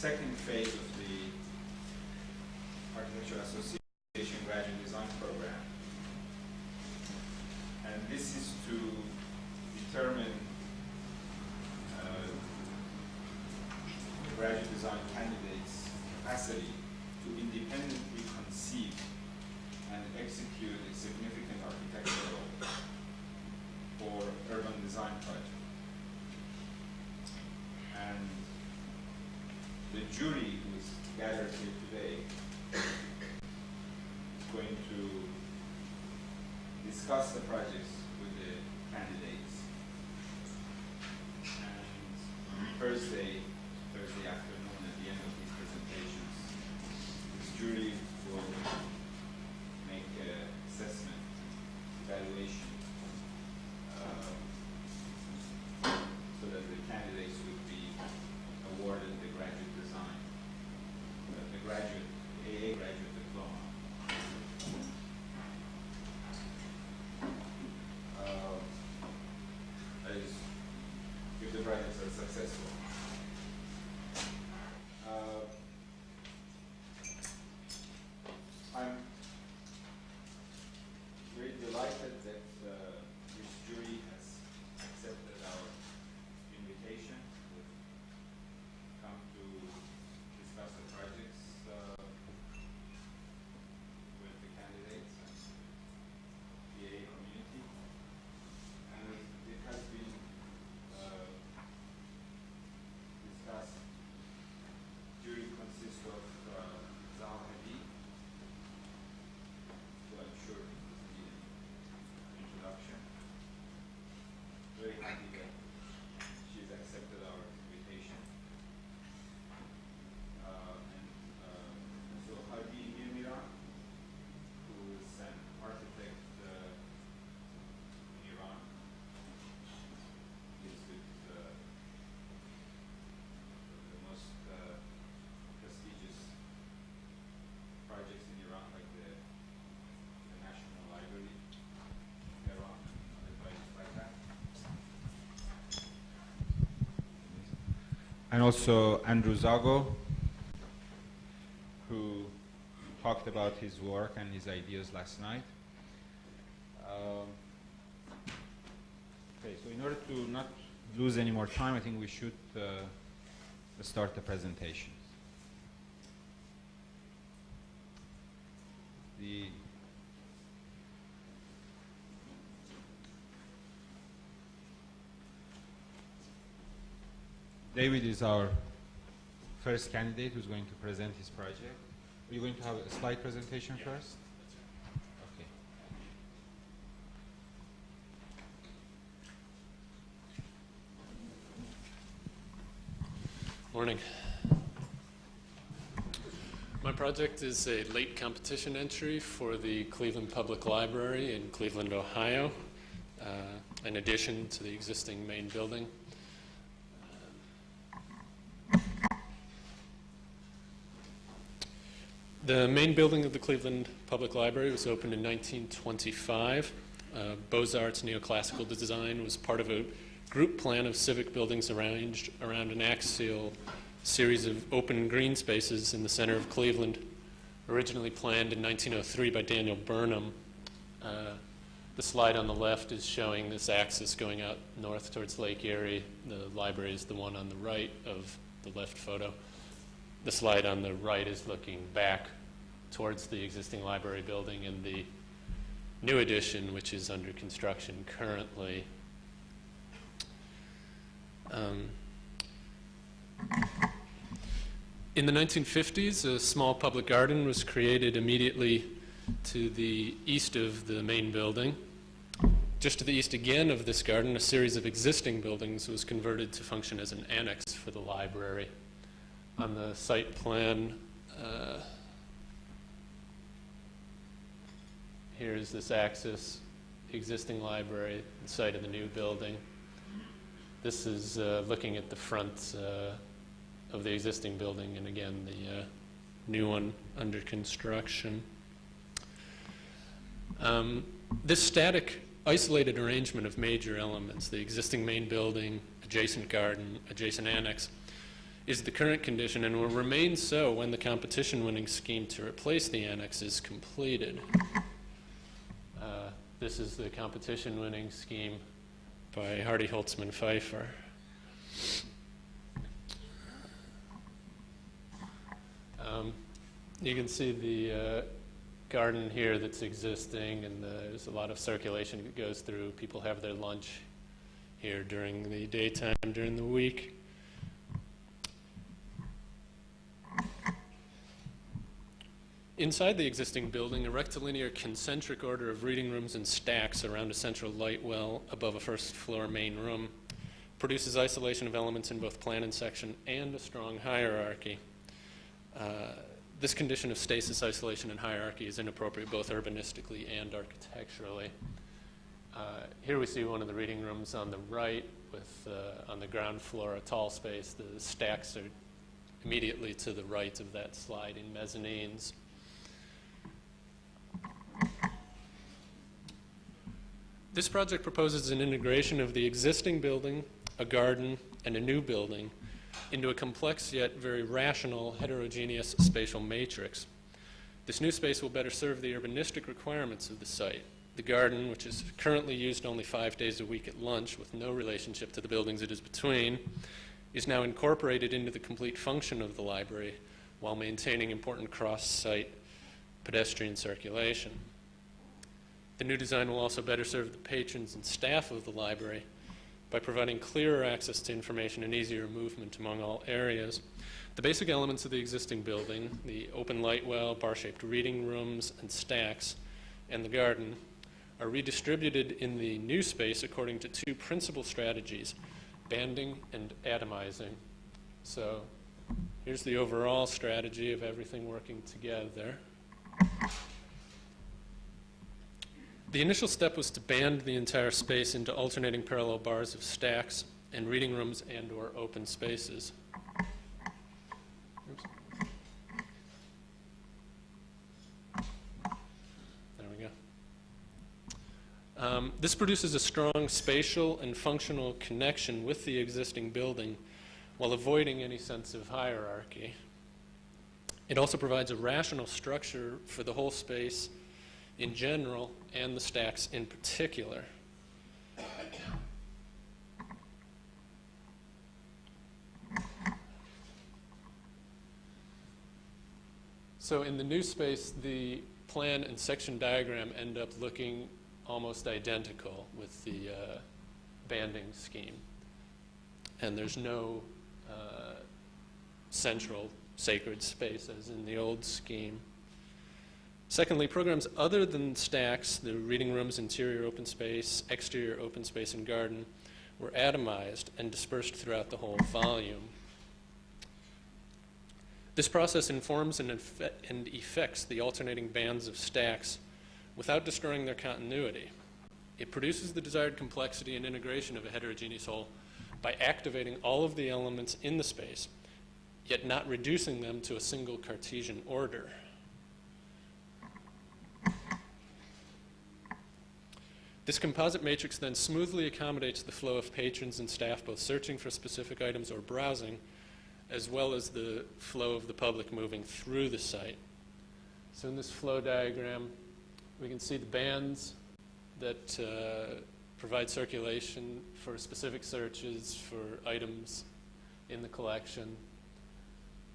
second phase of the Architecture Association Graduate Design Program. And this is to determine the graduate design candidates' capacity to independently conceive and execute a significant architectural or urban design project. And the jury who is gathered here today is going to discuss the projects with the candidates. And Thursday afternoon, at the end of these presentations, this jury will make an assessment, evaluation, so that the candidates would be awarded the graduate design, the graduate, AA graduate diploma. That is, if the projects are successful. I'm very delighted that this jury has accepted our invitation to come to discuss the projects with the candidates and the AA community. And it has been discussed. Jury consists of Zaha, Hadi, who I'm sure doesn't need an introduction. Very happy that she's accepted our invitation. So Hadi Mirmiran, who is an architect in Iran, deals with the most prestigious projects in Iran, like the National Library in Iran, and other projects like that. And also Andrew Zago, who talked about his work and his ideas last night. Okay, so in order to not lose any more time, I think we should start the presentation. David is our first candidate who's going to present his project. Are you going to have a slide presentation first? That's right. Okay. Morning. My project is a late competition entry for the Cleveland Public Library in Cleveland, Ohio, in addition to the existing main building. The main building of the Cleveland Public Library was opened in 1925. Beaux-Arts neoclassical design was part of a group plan of civic buildings arranged around an axial series of open green spaces in the center of Cleveland, originally planned in 1903 by Daniel Burnham. The slide on the left is showing this axis going out north towards Lake Erie. The library is the one on the right of the left photo. The slide on the right is looking back towards the existing library building and the new addition, which is under construction currently. In the 1950s, a small public garden was created immediately to the east of the main building. Just to the east again of this garden, a series of existing buildings was converted to function as an annex for the library. On the site plan, here's this axis, existing library, the site of the new building. This is looking at the front of the existing building, and again, the new one under construction. This static, isolated arrangement of major elements, the existing main building, adjacent garden, adjacent annex, is the current condition and will remain so when the competition-winning scheme to replace the annex is completed. This is the competition-winning scheme by Hardy, Holtzman, Pfeiffer. You can see the garden here that's existing, and there's a lot of circulation that goes through. People have their lunch here during the daytime, during the week. Inside the existing building, a rectilinear concentric order of reading rooms and stacks around a central light well above a first floor main room produces isolation of elements in both plan and section and a strong hierarchy. This condition of stasis, isolation, and hierarchy is inappropriate both urbanistically and architecturally. Here we see one of the reading rooms on the right with, on the ground floor, a tall space. The stacks are immediately to the right of that sliding mezzanines. This project proposes an integration of the existing building, a garden, and a new building into a complex yet very rational heterogeneous spatial matrix. This new space will better serve the urbanistic requirements of the site. The garden, which is currently used only 5 days a week at lunch with no relationship to the buildings it is between, is now incorporated into the complete function of the library while maintaining important cross-site pedestrian circulation. The new design will also better serve the patrons and staff of the library by providing clearer access to information and easier movement among all areas. The basic elements of the existing building, the open light well, bar-shaped reading rooms and stacks, and the garden, are redistributed in the new space according to two principal strategies, banding and atomizing. So here's the overall strategy of everything working together. The initial step was to band the entire space into alternating parallel bars of stacks and reading rooms and/or open spaces. Oops. There we go. This produces a strong spatial and functional connection with the existing building while avoiding any sense of hierarchy. It also provides a rational structure for the whole space in general and the stacks in particular. So in the new space, the plan and section diagram end up looking almost identical with the banding scheme. And there's no central sacred space as in the old scheme. Secondly, programs other than stacks, the reading rooms, interior open space, exterior open space, and garden, were atomized and dispersed throughout the whole volume. This process informs and effects the alternating bands of stacks without destroying their continuity. It produces the desired complexity and integration of a heterogeneous whole by activating all of the elements in the space, yet not reducing them to a single Cartesian order. This composite matrix then smoothly accommodates the flow of patrons and staff both searching for specific items or browsing, as well as the flow of the public moving through the site. So in this flow diagram, we can see the bands that provide circulation for specific searches for items in the collection.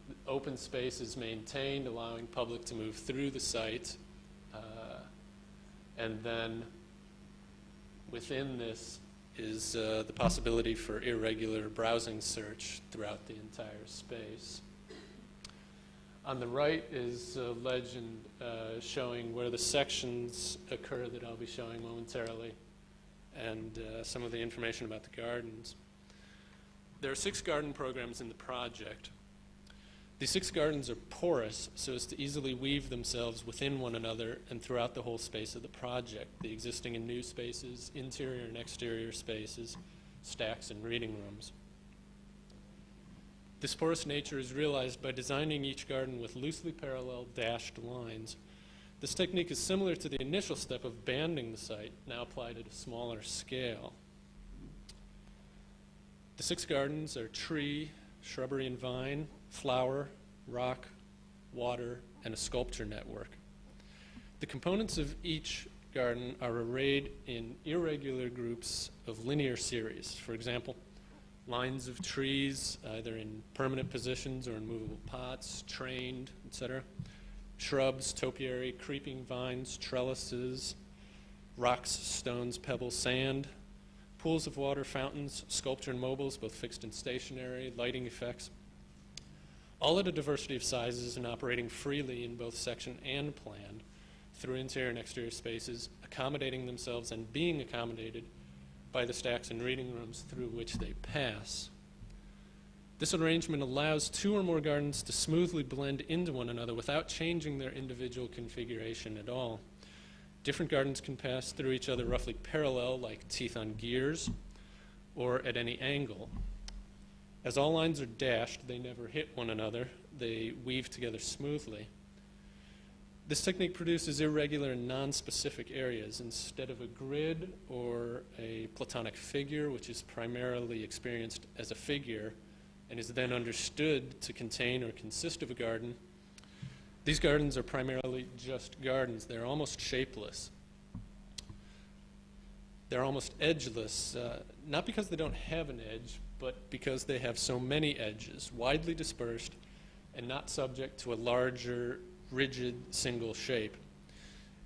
The open space is maintained, allowing public to move through the site, and then within this is the possibility for irregular browsing search throughout the entire space. On the right is a legend showing where the sections occur that I'll be showing momentarily, and some of the information about the gardens. There are 6 garden programs in the project. These 6 gardens are porous so as to easily weave themselves within one another and throughout the whole space of the project, the existing and new spaces, interior and exterior spaces, stacks, and reading rooms. This porous nature is realized by designing each garden with loosely parallel dashed lines. This technique is similar to the initial step of banding the site, now applied at a smaller scale. The 6 gardens are tree, shrubbery and vine, flower, rock, water, and a sculpture network. The components of each garden are arrayed in irregular groups of linear series. For example, lines of trees, either in permanent positions or in movable pots, trained, etc. Shrubs, topiary, creeping vines, trellises, rocks, stones, pebbles, sand, pools of water, fountains, sculpture and mobiles, both fixed and stationary, lighting effects, all at a diversity of sizes and operating freely in both section and plan through interior and exterior spaces, accommodating themselves and being accommodated by the stacks and reading rooms through which they pass. This arrangement allows two or more gardens to smoothly blend into one another without changing their individual configuration at all. Different gardens can pass through each other roughly parallel, like teeth on gears, or at any angle. As all lines are dashed, they never hit one another. They weave together smoothly. This technique produces irregular and non-specific areas. Instead of a grid or a platonic figure, which is primarily experienced as a figure and is then understood to contain or consist of a garden, these gardens are primarily just gardens. They're almost shapeless. They're almost edgeless, not because they don't have an edge, but because they have so many edges, widely dispersed and not subject to a larger, rigid, single shape.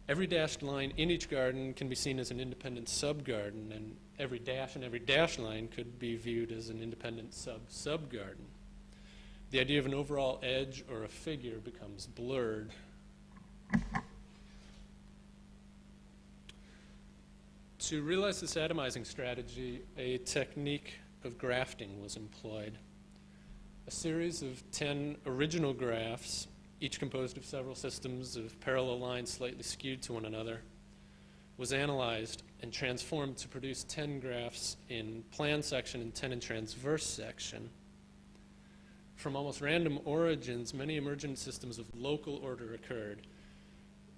Every dashed line in each garden can be seen as an independent sub-garden, and every dash and every dash line could be viewed as an independent sub-sub-garden. The idea of an overall edge or a figure becomes blurred. To realize this atomizing strategy, a technique of grafting was employed. A series of 10 original graphs, each composed of several systems of parallel lines slightly skewed to one another, was analyzed and transformed to produce 10 graphs in plan section and 10 in transverse section. From almost random origins, many emergent systems of local order occurred.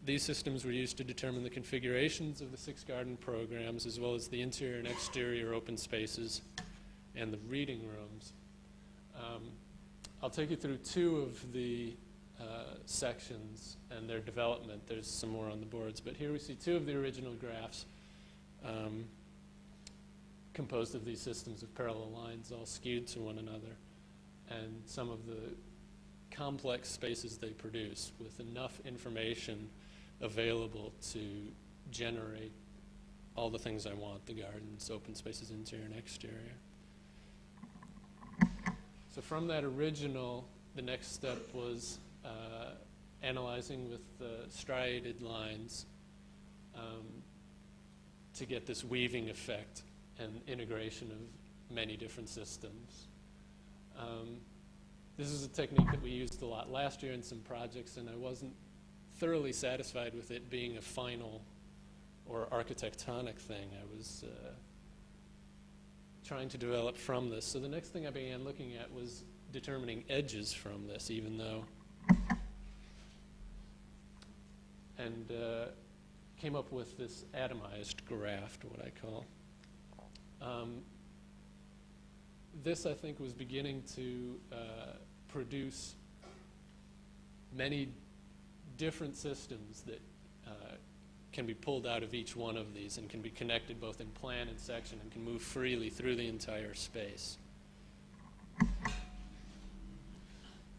These systems were used to determine the configurations of the 6 garden programs, as well as the interior and exterior open spaces and the reading rooms. I'll take you through 2 of the sections and their development. There's some more on the boards, but here we see 2 of the original graphs composed of these systems of parallel lines all skewed to one another, and some of the complex spaces they produce with enough information available to generate all the things I want: the gardens, open spaces, interior and exterior. So from that original, the next step was analyzing with striated lines to get this weaving effect and integration of many different systems. This is a technique that we used a lot last year in some projects, and I wasn't thoroughly satisfied with it being a final or architectonic thing. I was trying to develop from this. So the next thing I began looking at was determining edges from this, even though, and came up with this atomized graft, what I call. This, I think, was beginning to produce many different systems that can be pulled out of each one of these and can be connected both in plan and section and can move freely through the entire space.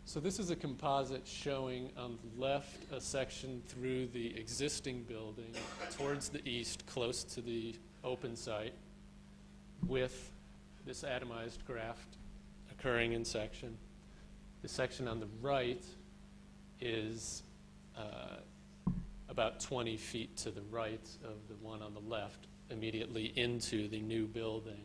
So this is a composite showing on the left a section through the existing building towards the east, close to the open site, with this atomized graft occurring in section. The section on the right is about 20 feet to the right of the one on the left, immediately into the new building.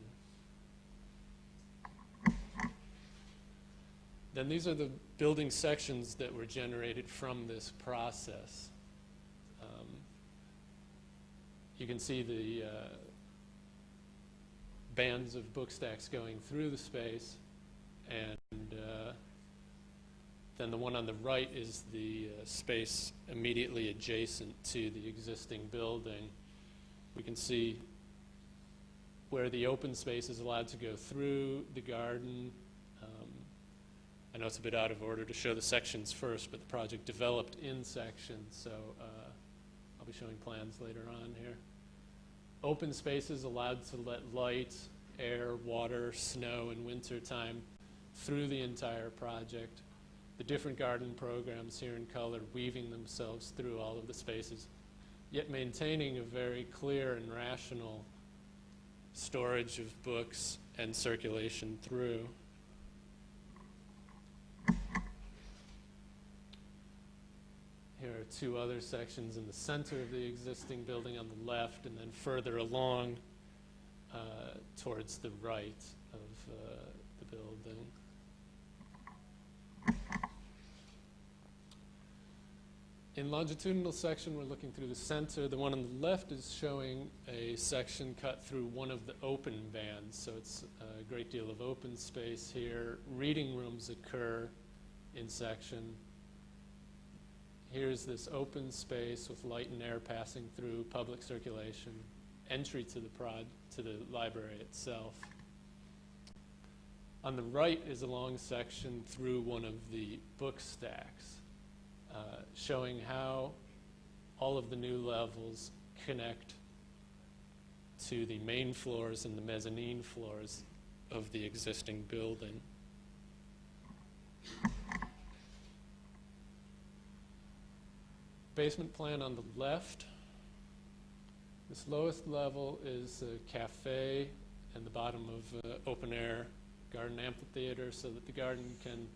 Then these are the building sections that were generated from this process. You can see the bands of book stacks going through the space, and then the one on the right is the space immediately adjacent to the existing building. We can see where the open space is allowed to go through the garden, know it's a bit out of order to show the sections first, but the project developed in sections, so I'll be showing plans later on here. Open spaces allowed to let light, air, water, snow in wintertime through the entire project. The different garden programs here in color weaving themselves through all of the spaces, yet maintaining a very clear and rational storage of books and circulation through. Here are two other sections in the center of the existing building on the left, and then further along towards the right of the building. In longitudinal section, we're looking through the center. The one on the left is showing a section cut through one of the open bands, so it's a great deal of open space here. Reading rooms occur in section. Here's this open space with light and air passing through, public circulation, entry to the library itself. On the right is a long section through one of the book stacks, showing how all of the new levels connect to the main floors and the mezzanine floors of the existing building. Basement plan on the left. This lowest level is a cafe and the bottom of open air garden amphitheater, so that the garden can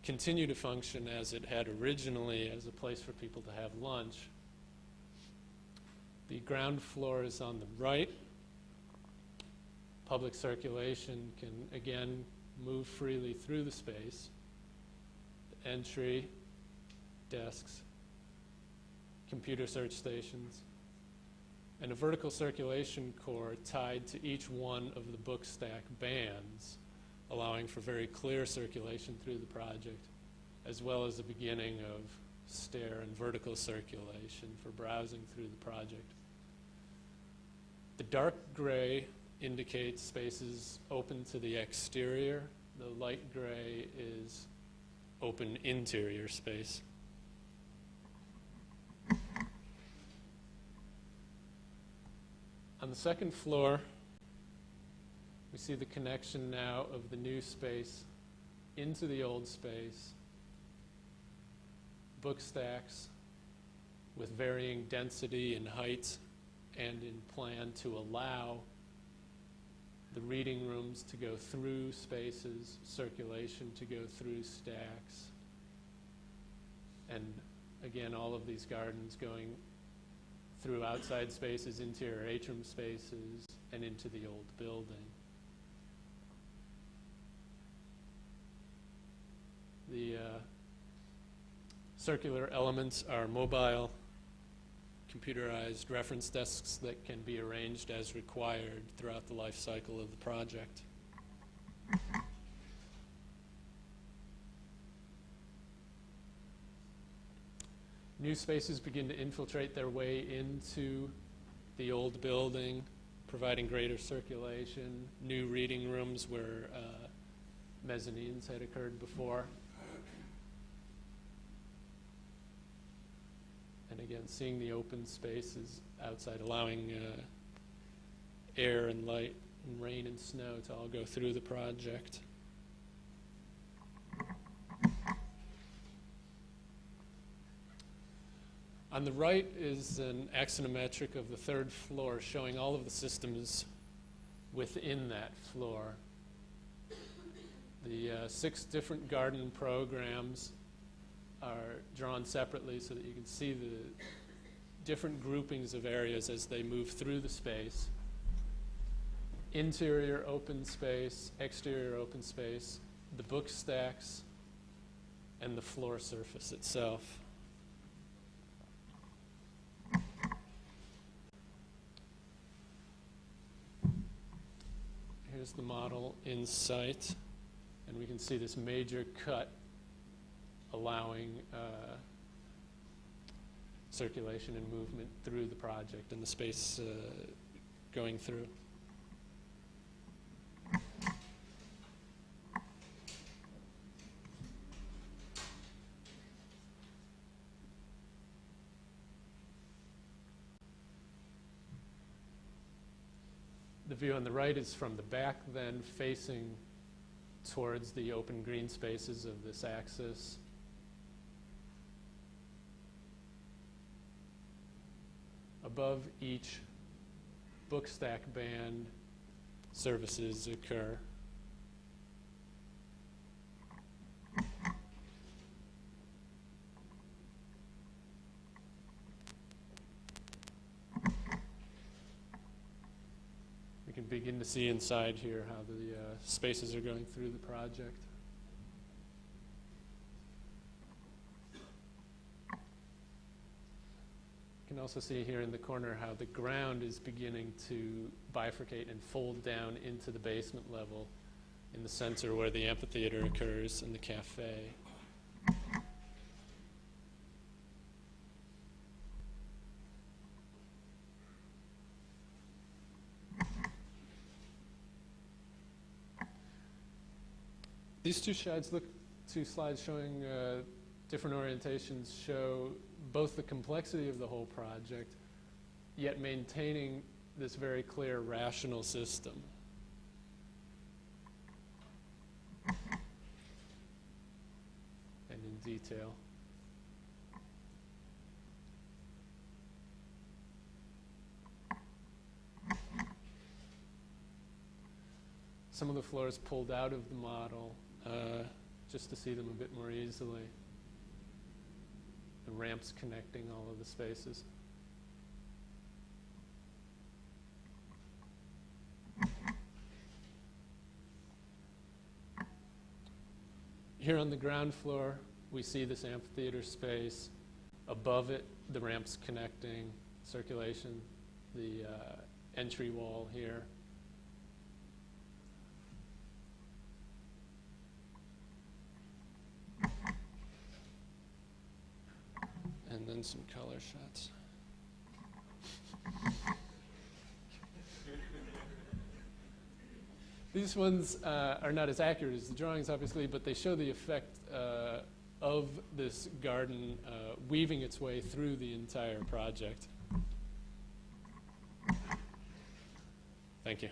continue to function as it had originally, as a place for people to have lunch. The ground floor is on the right. Public circulation can again move freely through the space. The entry, desks, computer search stations, and a vertical circulation core tied to each one of the book stack bands, allowing for very clear circulation through the project, as well as the beginning of stair and vertical circulation for browsing through the project. The dark gray indicates spaces open to the exterior. The light gray is open interior space. On the second floor, we see the connection now of the new space into the old space. Book stacks with varying density and height and in plan to allow the reading rooms to go through spaces, circulation to go through stacks, and again, all of these gardens going through outside spaces, interior atrium spaces, and into the old building. The circular elements are mobile, computerized reference desks that can be arranged as required throughout the life cycle of the project. New spaces begin to infiltrate their way into the old building, providing greater circulation. New reading rooms where mezzanines had occurred before. And again, seeing the open spaces outside, allowing air and light and rain and snow to all go through the project. On the right is an axonometric of the third floor showing all of the systems within that floor. The 6 different garden programs are drawn separately so that you can see the different groupings of areas as they move through the space. Interior open space, exterior open space, the book stacks, and the floor surface itself. Here's the model in sight, and we can see this major cut allowing circulation and movement through the project and the space going through. the view on the right is from the back, then facing towards the open green spaces of this axis. Above each book stack band, services occur. We can begin to see inside here how the spaces are going through the project. You can also see here in the corner how the ground is beginning to bifurcate and fold down into the basement level in the center where the amphitheater occurs and the cafe. These two slides showing different orientations show both the complexity of the whole project, yet maintaining this very clear rational system. And in detail. Some of the floors pulled out of the model just to see them a bit more easily. The ramps connecting all of the spaces. Here on the ground floor, we see this amphitheater space. Above it, the ramps connecting, circulation, the entry wall here. And then some color shots. These ones are not as accurate as the drawings, obviously, but they show the effect of this garden weaving its way through the entire project. Thank you.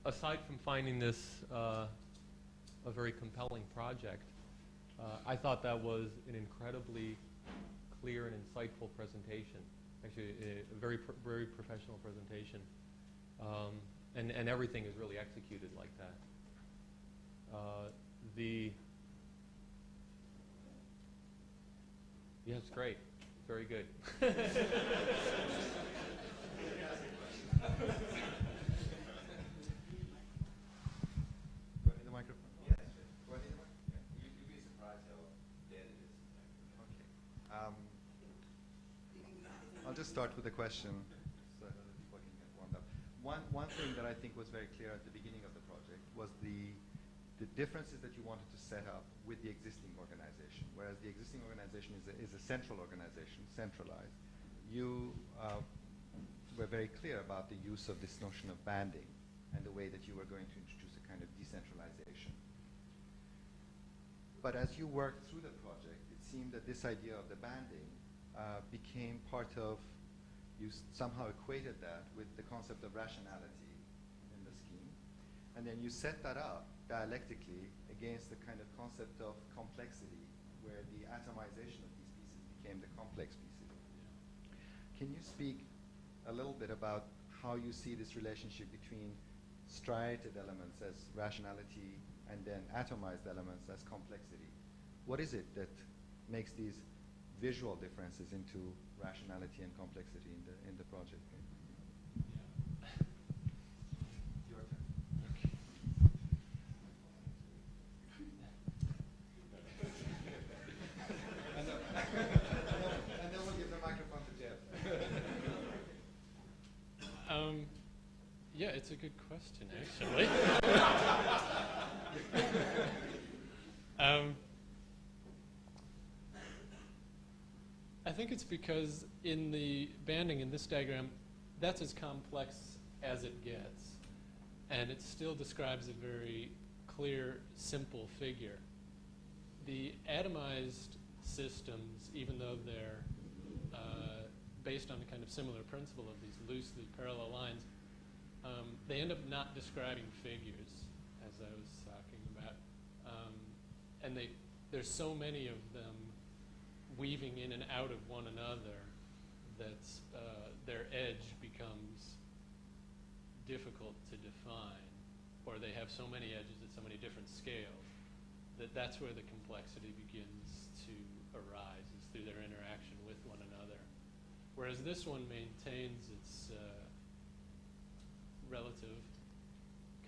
Aside from finding this a very compelling project, I thought that was an incredibly clear and insightful presentation. Actually, a very professional presentation, and everything is really executed like that. Yeah, it's great, very good. I'll just start with a question so that people can get warmed up. One thing that I think was very clear at the beginning of the project was the differences that you wanted to set up with the existing organization. Whereas the existing organization is a central organization, centralized. You were very clear about the use of this notion of banding and the way that you were going to introduce a kind of decentralization. But as you worked through the project, it seemed that this idea of the banding became part of you somehow equated that with the concept of rationality in the scheme, and then you set that up dialectically against the kind of concept of complexity, where the atomization of these pieces became the complex pieces. Can you speak a little bit about how you see this relationship between striated elements as rationality and then atomized elements as complexity? What is it that makes these visual differences into rationality and complexity in the project? Your turn. And then we'll give the microphone to Jeff. Yeah, it's a good question, actually. I think it's because in the banding in this diagram, that's as complex as it gets. And it still describes a very clear, simple figure. The atomized systems, even though they're based on a kind of similar principle of these loosely parallel lines, they end up not describing figures, as I was talking about. And there's so many of them weaving in and out of one another that their edge becomes difficult to define, or they have so many edges at so many different scales that's where the complexity begins to arise, is through their interaction with one another. Whereas this one maintains its relative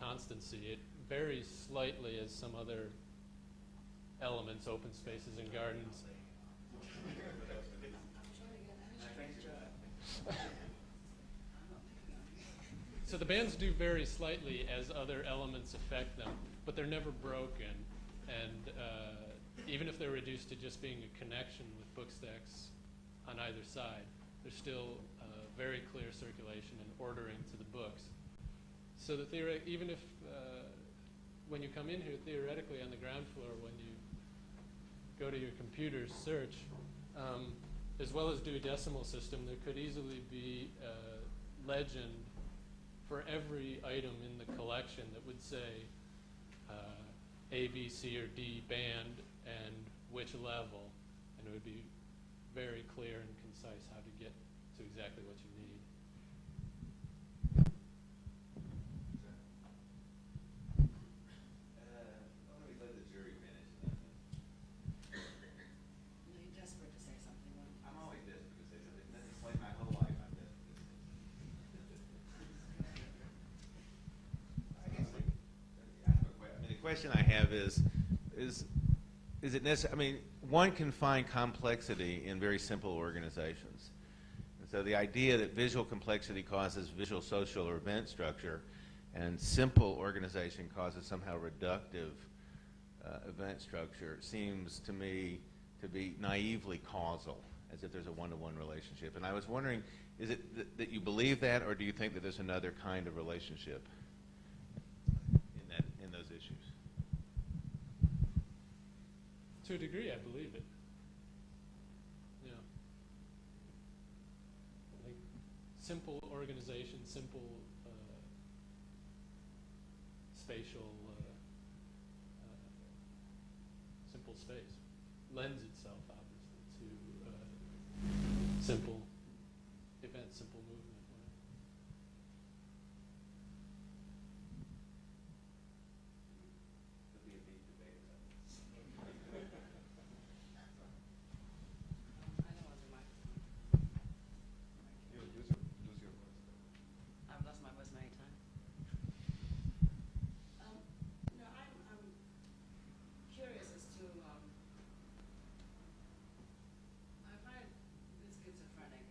constancy. It varies slightly as some other elements, open spaces and gardens. So the bands do vary slightly as other elements affect them, but they're never broken. And even if they're reduced to just being a connection with book stacks on either side, there's still very clear circulation and ordering to the books. So that even if, when you come in here, theoretically on the ground floor, when you go to your computer's search, as well as do a decimal system, there could easily be a legend for every item in the collection that would say A, B, C, or D band and which level, and it would be very clear and concise how to get to exactly what you need. Let me let the jury finish. You're desperate to say something. I'm always desperate to say something. That's like my whole life. I'm desperate to say something. The question I have is it necessary? I mean, one can find complexity in very simple organizations. And so the idea that visual complexity causes visual, social, or event structure, and simple organization causes somehow reductive event structure seems to me to be naively causal, as if there's a one-to-one relationship. And I was wondering, is it that you believe that, or do you think that there's another kind of relationship in those issues? To a degree, I believe it. Yeah. Like simple organization, simple spatial, simple space lends itself, obviously, to simple events, simple movement. I don't want the microphone. You'll lose your voice. I've lost my voice many times. No, I'm curious as to, I find this schizophrenic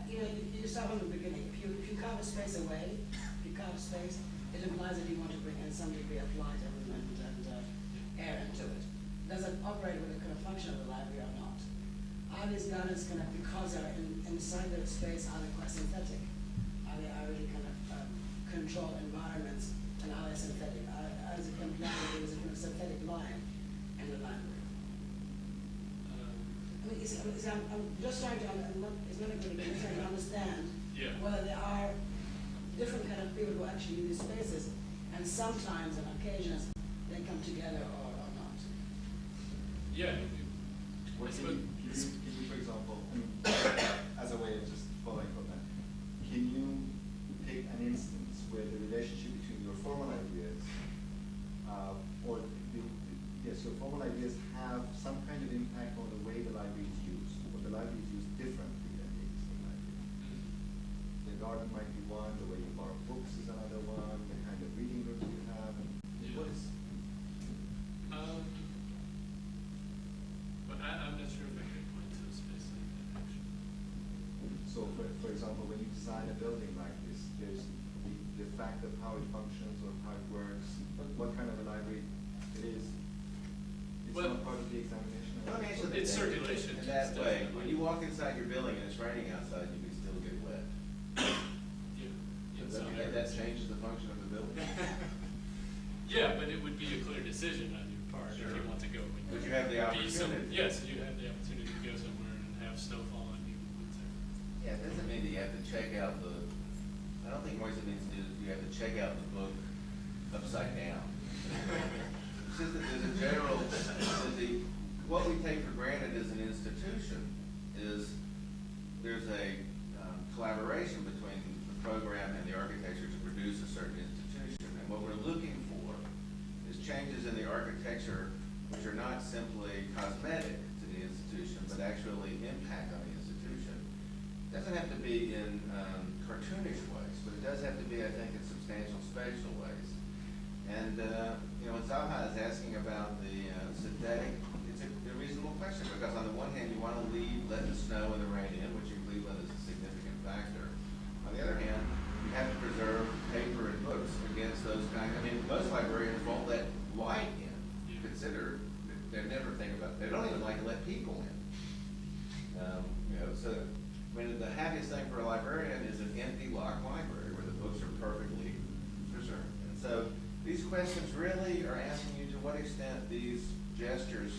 You start from the beginning. If you carve a space away, if you carve space, it implies that you want to bring in some degree of light and air into it. Does it operate with the kind of function of the library or not? Are these gardens kind of, because they're inside the space, are they quite synthetic? Are they really kind of controlled environments, and are they synthetic? Is it implied that there is a kind of synthetic line in the library? I mean, I'm just trying to, it's not a good idea, I'm trying to understand whether there are different kind of people who actually use these spaces, and sometimes on occasions they come together or not. Yeah. What can you, for example, as a way of just following from that, can you take an instance where the relationship between your formal ideas, your formal ideas have some kind of impact on the way the library is used, or the library is used differently than the existing library? The garden might be one, the way you borrow books is another one, the kind of reading rooms you have. What is? But I'm not sure if I could point to a space like that, actually. So, for example, when you design a building like this, there's the fact of how it functions or how it works, what kind of a library it is. It's Well, not part of the examination. Let me answer It's that. circulation. In that way, when you walk inside your building and it's raining outside, you can still get wet. Does that mean that changes the function of the building? Yeah, but it would be a clear decision on your part if you want to go. But you have the opportunity. Yes, you have the opportunity to go somewhere and have snow fall on you in winter. Yeah, it doesn't mean that you have to check out I don't think Mohsen means you have to check out the book upside down. It's just that there's a general, what we take for granted as an institution is there's a collaboration between the program and the architecture to produce a certain institution. And what we're looking for is changes in the architecture which are not simply cosmetic to the institution, but actually impact on the institution. It doesn't have to be in cartoonish ways, but it does have to be, I think, in substantial spatial ways. And when Zaha is asking about the synthetic, it's a reasonable question, because on the one hand, you want to let the snow and the rain in, which in Cleveland is a significant factor. On the other hand, you have to preserve paper and books against those most librarians won't let light in. They never think about, they don't even like to let people in. So the happiest thing for a librarian is an empty, locked library where the books are perfectly preserved. And so these questions really are asking you to what extent these gestures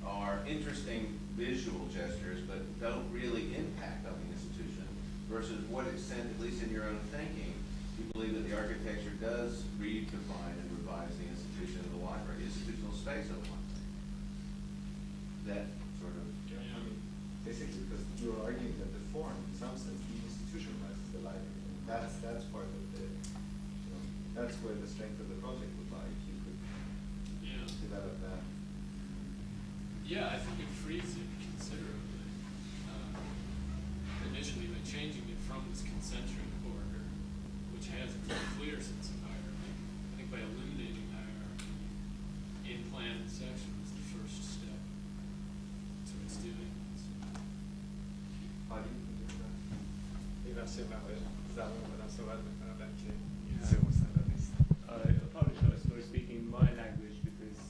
are interesting visual gestures, but don't really impact on the institution, versus what extent, at least in your own thinking, you believe that the architecture does redefine and revise the institution of the library, the institutional space of the library. That sort of. Basically, because you're arguing that the form, in some sense, deinstitutionalizes the library. And that's part of the, that's where the strength of the project would lie, if you could develop that. Yeah, I think it frees it considerably. Initially, by changing it from this concentric corridor, which has a very clear sense of hierarchy, I think by eliminating hierarchy in plan and section is the first step towards doing this. Hadi? این وسیله نباید زبان بدم صحبت میکنم بلکه این سه مستند نیست. I apologize for speaking my language because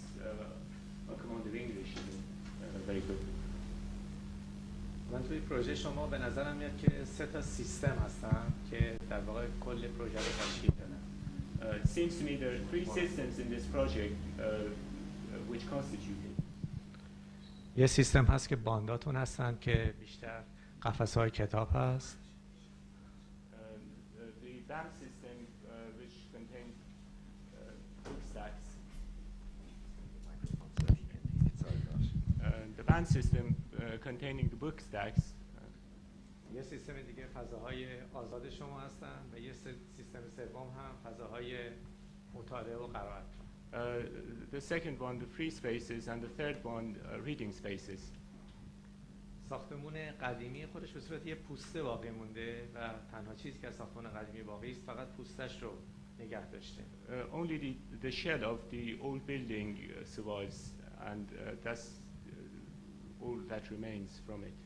my command of English isn't very good. من توی پروژه شما به نظرم میاد که 3 تا سیستم هستن که در واقع کل پروژه رو تشکیل دادن. It seems to me there are 3 systems in this project which constitute it. یه سیستم هست که بانداتون هستن که بیشتر قفسه‌های کتاب هست. The BAM system which contains book stacks. The BAM system containing the book stacks. یه سیستم دیگه فضاهای آزاد شما هستن و یه سیستم سوم هم فضاهای مطالعه و قرائت. The second one, the free spaces, and the third one, reading spaces. ساختمون قدیمی خودش به صورت یه پوسته باقی مونده و تنها چیزی که از ساختمان قدیمی باقی است فقط پوستش رو نگه داشته. Only the shell of the old building survives, and that's all that remains from it.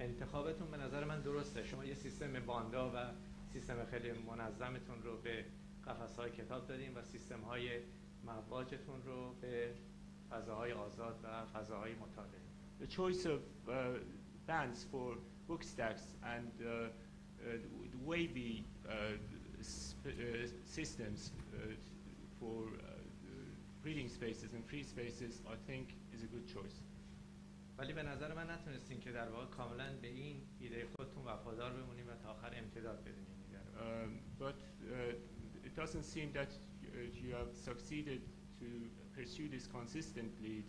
And انتخابتون به نظر من درسته. شما یه سیستم باندا و سیستم خیلی منظمتون رو به قفس‌های کتاب دادین و سیستم‌های مواجتون رو به فضاهای آزاد و فضاهای مطالعه. The choice of bands for book stacks and the wavy systems for reading spaces and free spaces, I think, is a good choice. ولی به نظر من نتونستین که در واقع کاملا به این ایده خودتون وفادار بمونین و تا آخر امتداد بدین این ایده رو. But it doesn't seem that you have succeeded to pursue this consistently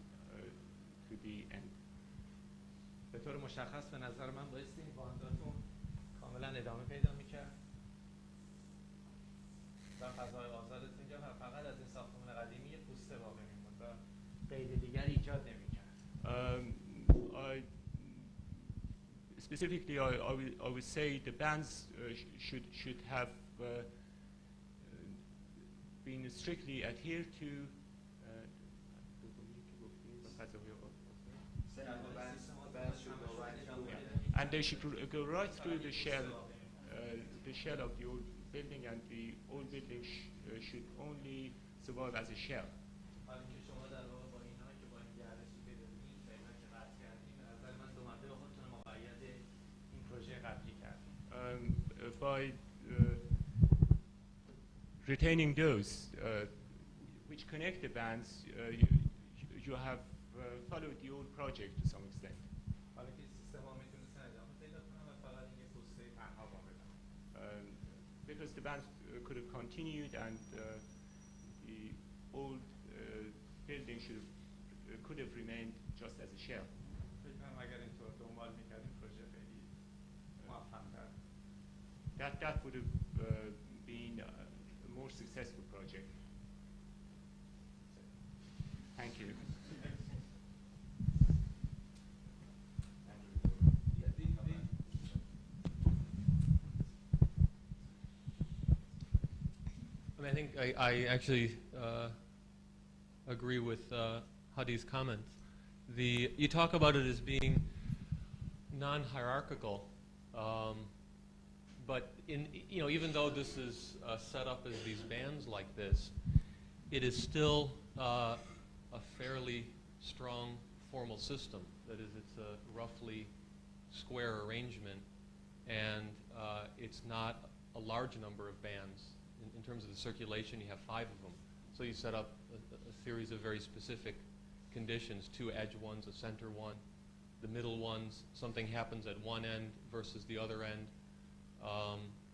to the end. به طور مشخص به نظر من بایستی این بانداتون کاملا ادامه پیدا میکرد و فضای آزادتون اینجا و فقط از این ساختمان قدیمی یه پوسته باقی میموند و قید دیگر ایجاد نمیکرد. Specifically, I would say the bands should have been strictly adhered to. And they should go right through the shell of the old building, and the old building should only survive as a shell. حالا که شما در واقع با اینها که با این گردشی که دارید فعلا که قطع کردیم به نظر من دو مبدأ خودتون مقید این پروژه قبلی کردیم. By retaining those which connect the bands, you have followed the old project to some extent. حالا که سیستم ها میتونستن ادامه پیدا کنن و فقط این یه پوسته تنها باقی بمونه. Because the bands could have continued, and the old building could have remained just as a shell. فکر کنم اگر اینطور دنبال میکردیم پروژه خیلی موفق‌تر. That would have been a more successful project. Thank you. I mean, I think I actually agree with Hadi's comments. You talk about it as being non-hierarchical, but even though this is set up as these bands like this, it is still a fairly strong formal system. That is, it's a roughly square arrangement, and it's not a large number of bands. In terms of the circulation, you have 5 of them. So you set up a series of very specific conditions, 2 edge ones, a center one, the middle ones, something happens at one end versus the other end.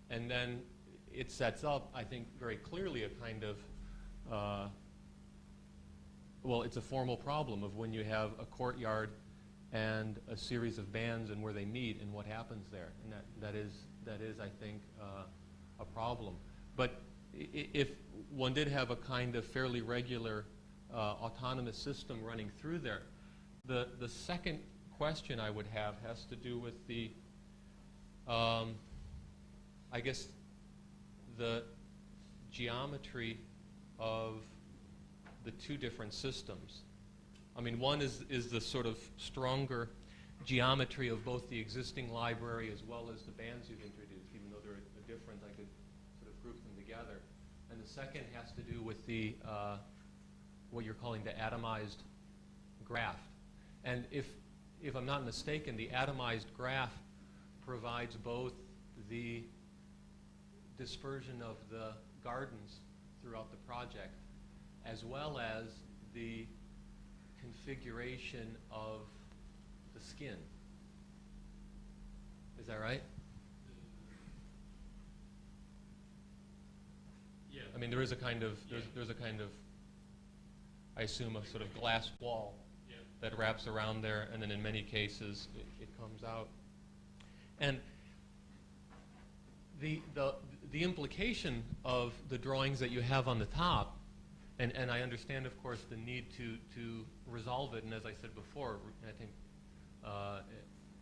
And then it sets up, I think, very clearly a kind of, it's a formal problem of when you have a courtyard and a series of bands and where they meet and what happens there. And that is I think, a problem. But if one did have a kind of fairly regular autonomous system running through there, the second question I would have has to do with the, I guess, the geometry of the 2 different systems. I mean, one is the sort of stronger geometry of both the existing library as well as the bands you've introduced, even though they're different, I could sort of group them together. And the second has to do with the what you're calling the atomized graph. And if I'm not mistaken, the atomized graph provides both the dispersion of the gardens throughout the project as well as the configuration of the skin. Is that right? Yeah. I mean, there is a kind of, there's a kind of, I assume, a sort of glass wall that wraps around there, and then in many cases it comes out. And the implication of the drawings that you have on the top, and I understand, of course, the need to resolve it, and as I said before, I think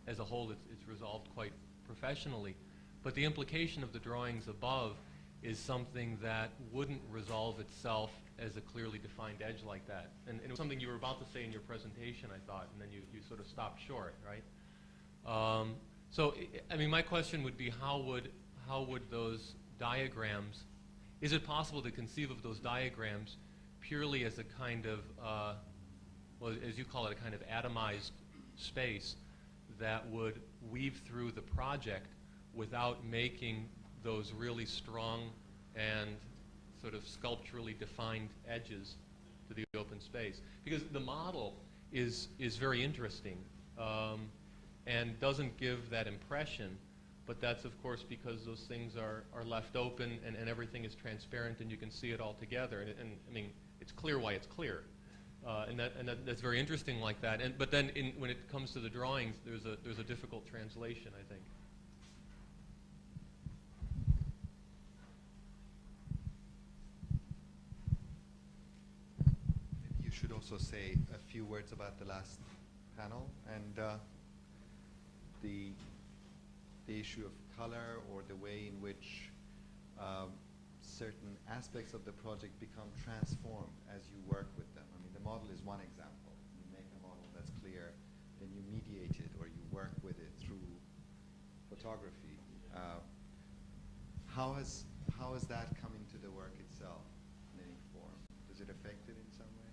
as a whole it's resolved quite professionally. But the implication of the drawings above is something that wouldn't resolve itself as a clearly defined edge like that. And it was something you were about to say in your presentation, I thought, and then you sort of stopped short, right? So, I mean, my question would be, how would those diagrams, is it possible to conceive of those diagrams purely as a kind of, well, as you call it, a kind of atomized space that would weave through the project without making those really strong and sort of sculpturally defined edges to the open space? Because the model is very interesting and doesn't give that impression, but that's of course because those things are left open and everything is transparent and you can see it all together. And I mean, it's clear why it's clear. That's very interesting like that. But then when it comes to the drawings, there's a difficult translation, I think. Maybe you should also say a few words about the last panel and the issue of color or the way in which certain aspects of the project become transformed as you work with them. I mean, the model is one example. You make a model that's clear, then you mediate it or you work with it through photography. How has that come into the work itself in any form? Does it affect it in some way?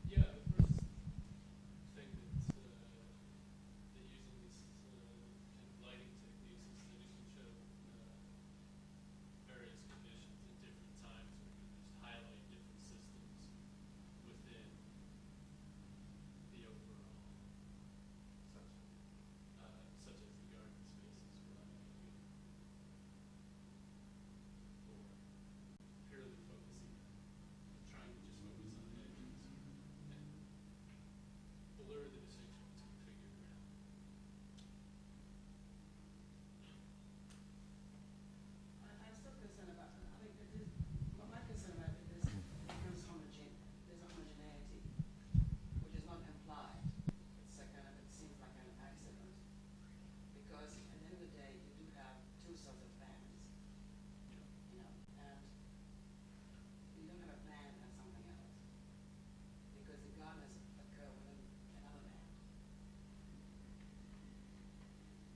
Yeah, the first thing that using these kind of lighting techniques is that you can show various conditions at different times. We can just highlight different systems within the overall, such as the garden spaces we're not doing, or purely focusing, trying to just focus on edges and blur the distinction between figure and ground. I'm still concerned about, I think it is, my concern about it is becomes homogeneous. There's a homogeneity, which is not implied. It's a kind of, it seems like an accident. Because at the end of the day, you do have two sorts of bands, you know, and you don't have a band and something else. Because the gardeners occur within another band.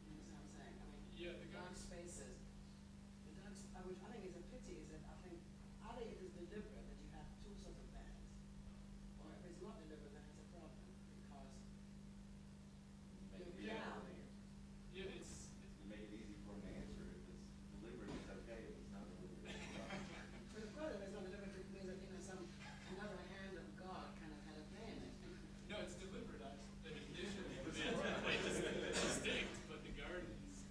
You understand what I'm saying? I mean, Yeah, the dark garden- spaces, which I think is a pity, is that I think either it is deliberate that you have two sorts of bands, or if it's not deliberate, then it's a problem, because the ground, Yeah, it's Make it easy for him to answer. If it's deliberate, it's okay. If it's not deliberate, it's fine. but the problem is not deliberate, it means that, you know, another hand of God kind of had a play in it. no, it's deliberate. I mean, initially the bands are quite distinct, but the gardens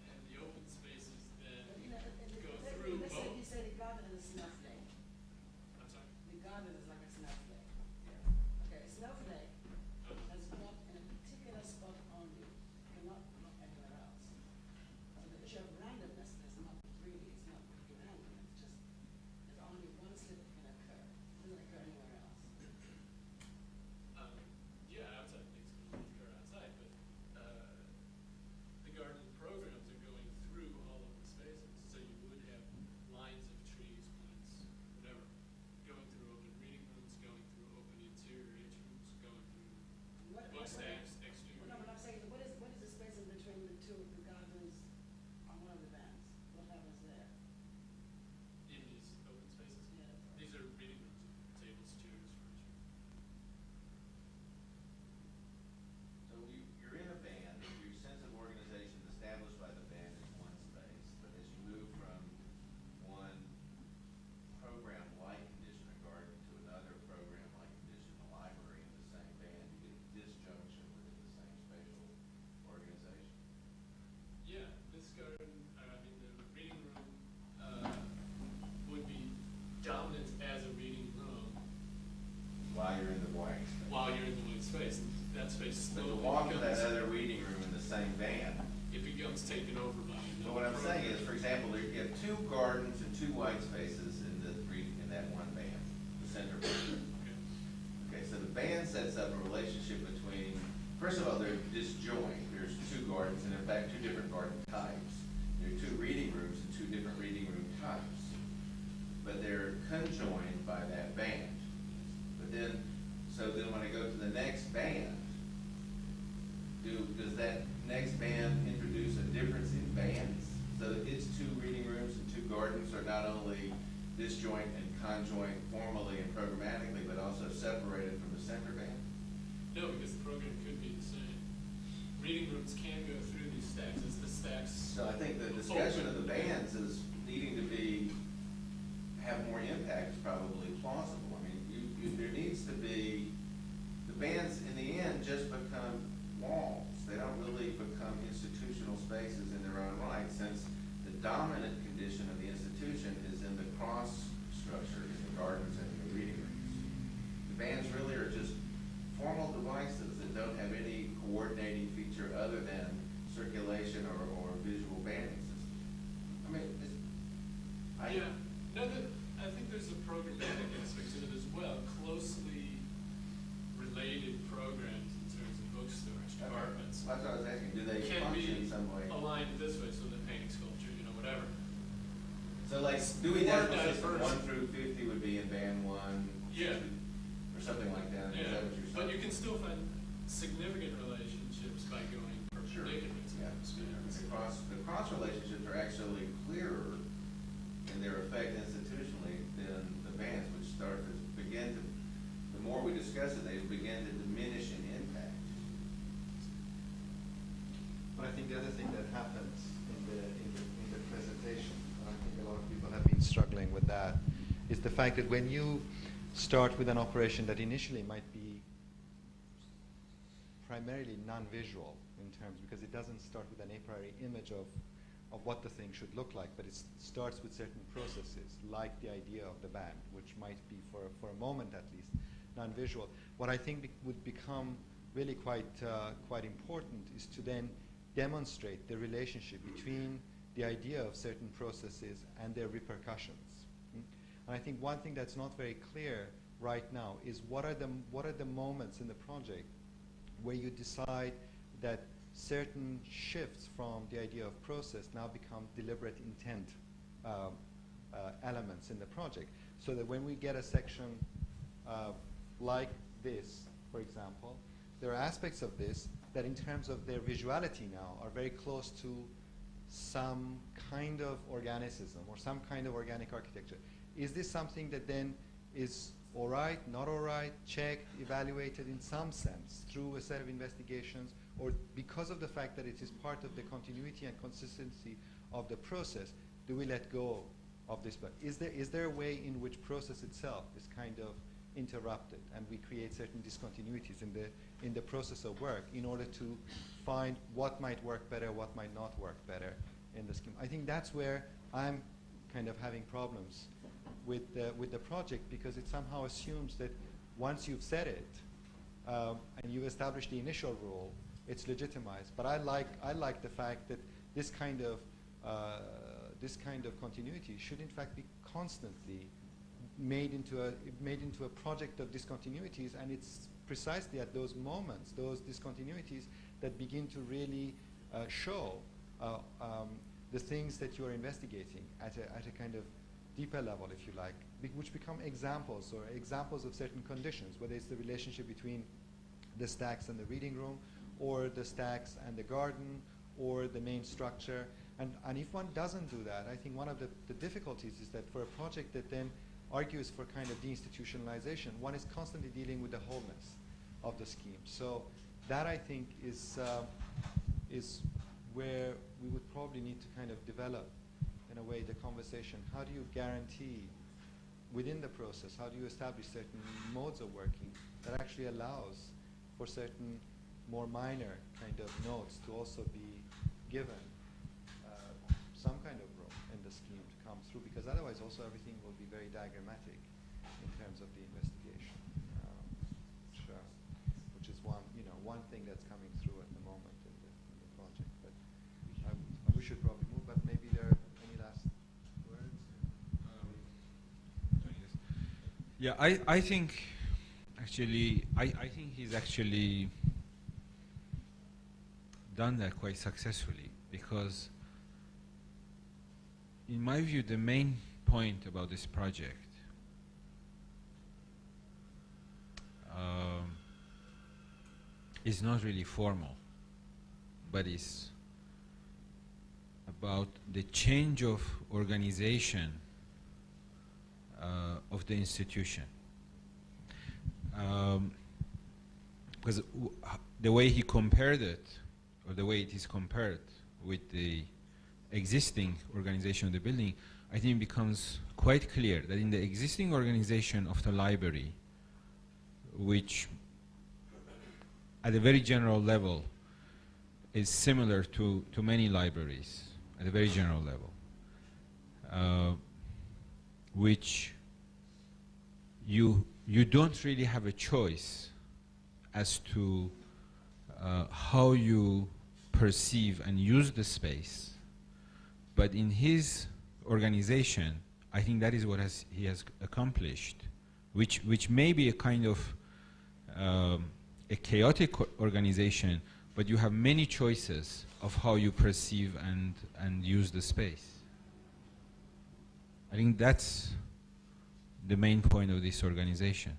and the open spaces then But, you know, go through let's say both. you say the garden is a snowflake. I'm sorry. The garden is like a snowflake. Okay, a snowflake has got in a particular spot only, cannot look anywhere else. So the issue of randomness is not really, it's not really random, it's just, there's only one slip that can occur. It doesn't occur anywhere else. Yeah, outside things can occur outside, but the garden programs are going through all of the spaces, so you would have lines of trees, plants, whatever, going through open reading rooms, going through open interior atriums, going through book stacks, exterior. No, but I'm saying, what is the space in between the two, the gardens on one of the bands? What happens there? In these open spaces. Yeah, that's right. These are reading rooms, tables, chairs, furniture. So you're in a band, your sense of organization established by the band is one space, but as you move from one program-like condition, a garden, to another program-like condition, a library in the same band, you get disjunction within the same spatial organization. Yeah, this garden, I mean, the reading room would be dominant as a reading room While you're in the blank space. while you're in the white space. That space But slowly to walk to that becomes, other reading room in the same band. it becomes taken over by another So what I'm saying program. is, for example, you have two gardens and two white spaces in that one band, the center band. Okay. Okay, so the band sets up a relationship between, first of all, they're disjoint. There's two gardens, and in fact, two different garden types. There are two reading rooms and two different reading room types. But they're conjoined by that band. But then, so then when I go to the next band, do does that next band introduce a difference in bands? So that its 2 reading rooms and 2 gardens are not only disjoint and conjoint formally and programmatically, but also separated from the center band? No, because the program could be the same. Reading rooms can go through these stacks. It's the stacks. So I think the discussion of the bands is needing to have more impact is probably plausible. I mean, there needs to be, the bands in the end just become walls. They don't really become institutional spaces in their own right, since the dominant condition of the institution is in the cross structure, in the gardens and the reading rooms. The bands really are just formal devices that don't have any coordinating feature other than circulation or visual banding system. I mean, I think there's a programmatic aspect to it as well. Closely related programs in terms of bookstores, departments. That's what I was asking. Do they can function be in some way? aligned this way, so the painting, sculpture, whatever. So like Dewey Or Decimal System diverse. 1 through 50 would be in band 1. Yeah. Or something like that. Is that what you're saying? But you can still find significant relationships by going perpendicular to Yeah. them. The cross relationships are actually clearer in their effect institutionally than the bands, which the more we discuss it, they begin to diminish in impact. But I think the other thing that happens in the presentation, and I think a lot of people have been struggling with that, is the fact that when you start with an operation that initially might be primarily non-visual in terms, because it doesn't start with an a priori image of what the thing should look like, but it starts with certain processes, like the idea of the band, which might be for a moment at least non-visual. What I think would become really quite important is to then demonstrate the relationship between the idea of certain processes and their repercussions. And I think one thing that's not very clear right now is what are the moments in the project where you decide that certain shifts from the idea of process now become deliberate intent elements in the project. So that when we get a section like this, for example, there are aspects of this that in terms of their visuality now are very close to some kind of organicism or some kind of organic architecture. Is this something that then is all right, not all right, checked, evaluated in some sense through a set of investigations, or because of the fact that it is part of the continuity and consistency of the process, do we let go of this? But is there a way in which process itself is kind of interrupted and we create certain discontinuities in the process of work in order to find what might work better, what might not work better in the scheme? I think that's where I'm kind of having problems with the project, because it somehow assumes that once you've said it and you've established the initial rule, it's legitimized. But I like the fact that this kind of continuity should in fact be constantly made into a project of discontinuities, and it's precisely at those moments, those discontinuities, that begin to really show the things that you are investigating at a kind of deeper level, if you like, which become examples of certain conditions, whether it's the relationship between the stacks and the reading room, or the stacks and the garden, or the main structure. And if one doesn't do that, I think one of the difficulties is that for a project that then argues for kind of deinstitutionalization, one is constantly dealing with the wholeness of the scheme. So that, I think, is where we would probably need to kind of develop, in a way, the conversation. How do you guarantee within the process, how do you establish certain modes of working that actually allows for certain more minor kind of notes to also be given some kind of room in the scheme to come through, because otherwise also everything will be very diagrammatic in terms of the investigation, which is one thing that's coming through at the moment in the project. But we should probably move, but maybe there are any last words? Yeah, I think actually, I think he's actually done that quite successfully, because in my view, the main point about this project is not really formal. but it's about the change of organization of the institution. Because the way he compared it, or the way it is compared with the existing organization of the building, I think it becomes quite clear that in the existing organization of the library, which at a very general level is similar to many libraries, at a very general level, which you don't really have a choice as to how you perceive and use the space. But in his organization, I think that is what he has accomplished, which may be a kind of a chaotic organization, but you have many choices of how you perceive and use the space. I think that's the main point of this organization.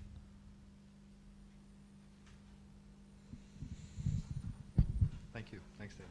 Thank you. Thanks, Dave.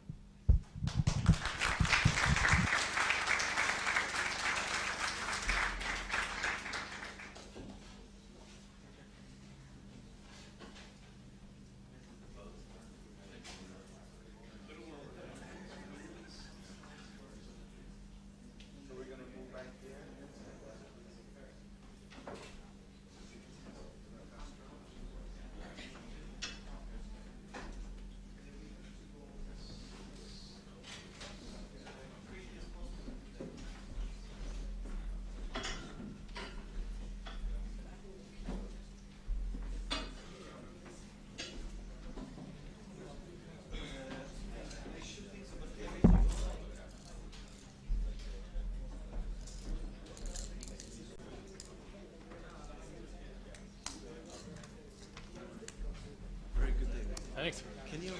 Thanks. Can you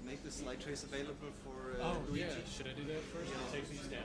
make the slide trace available for Yeah. Luigi? Should I do that first? I'll take these down.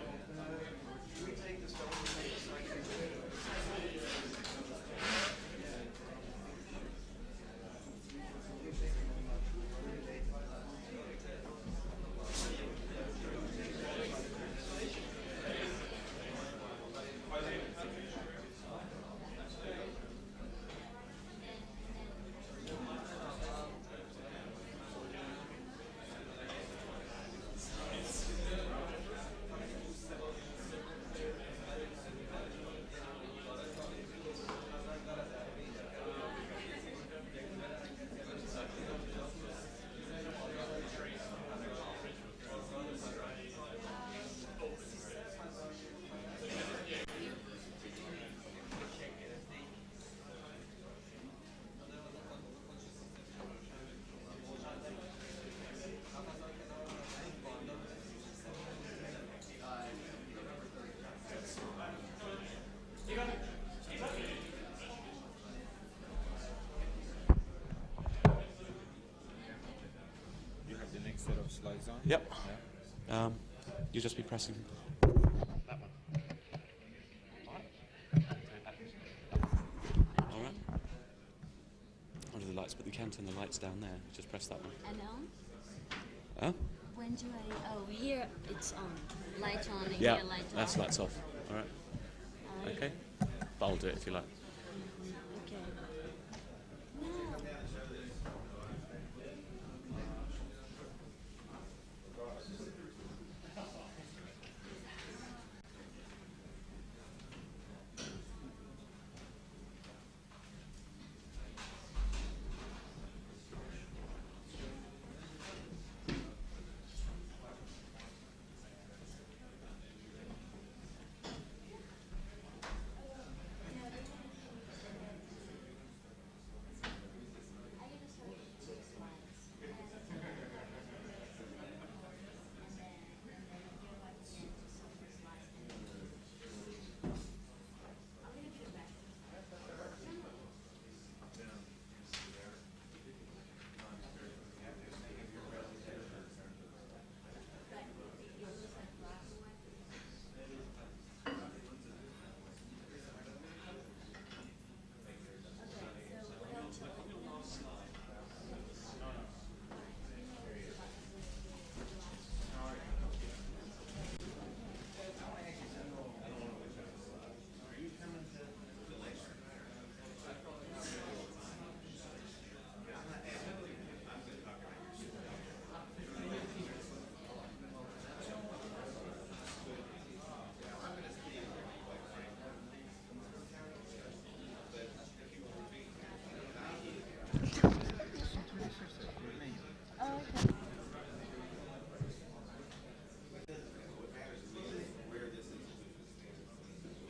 Slides on? Yep. Yeah. You just be pressing that one. All right. Under the lights, but you can turn the lights down there. Just press that one. And on? Huh? When do I? Oh, here it's on. Light on and Yeah, here light off. that's lights off. All right. Okay. But I'll do it if you like. Okay.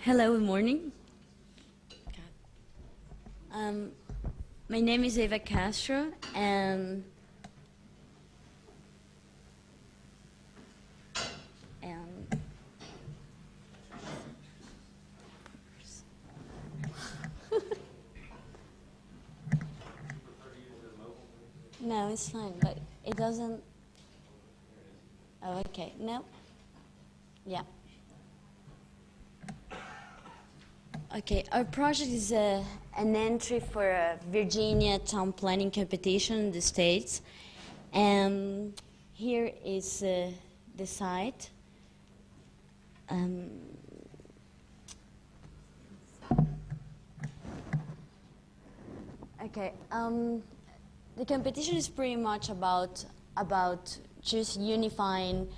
Hello, good morning. My name is Eva Castro, and no, it's fine, but it doesn't. Oh, okay. No. Yeah. Okay, our project is an entry for a Virginia town planning competition in the States. And here is the site. Okay, the competition is pretty much about just unifying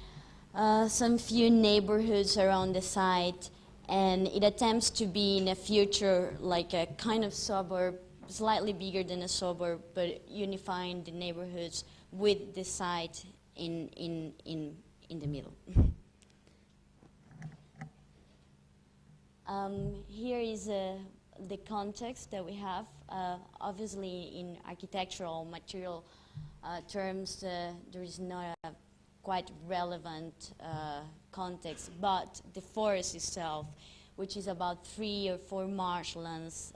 some few neighborhoods around the site, and it attempts to be in a future like a kind of suburb, slightly bigger than a suburb, but unifying the neighborhoods with the site in the middle. Here is the context that we have. Obviously, in architectural material terms, there is not a quite relevant context, but the forest itself, which is about 3 or 4 marshlands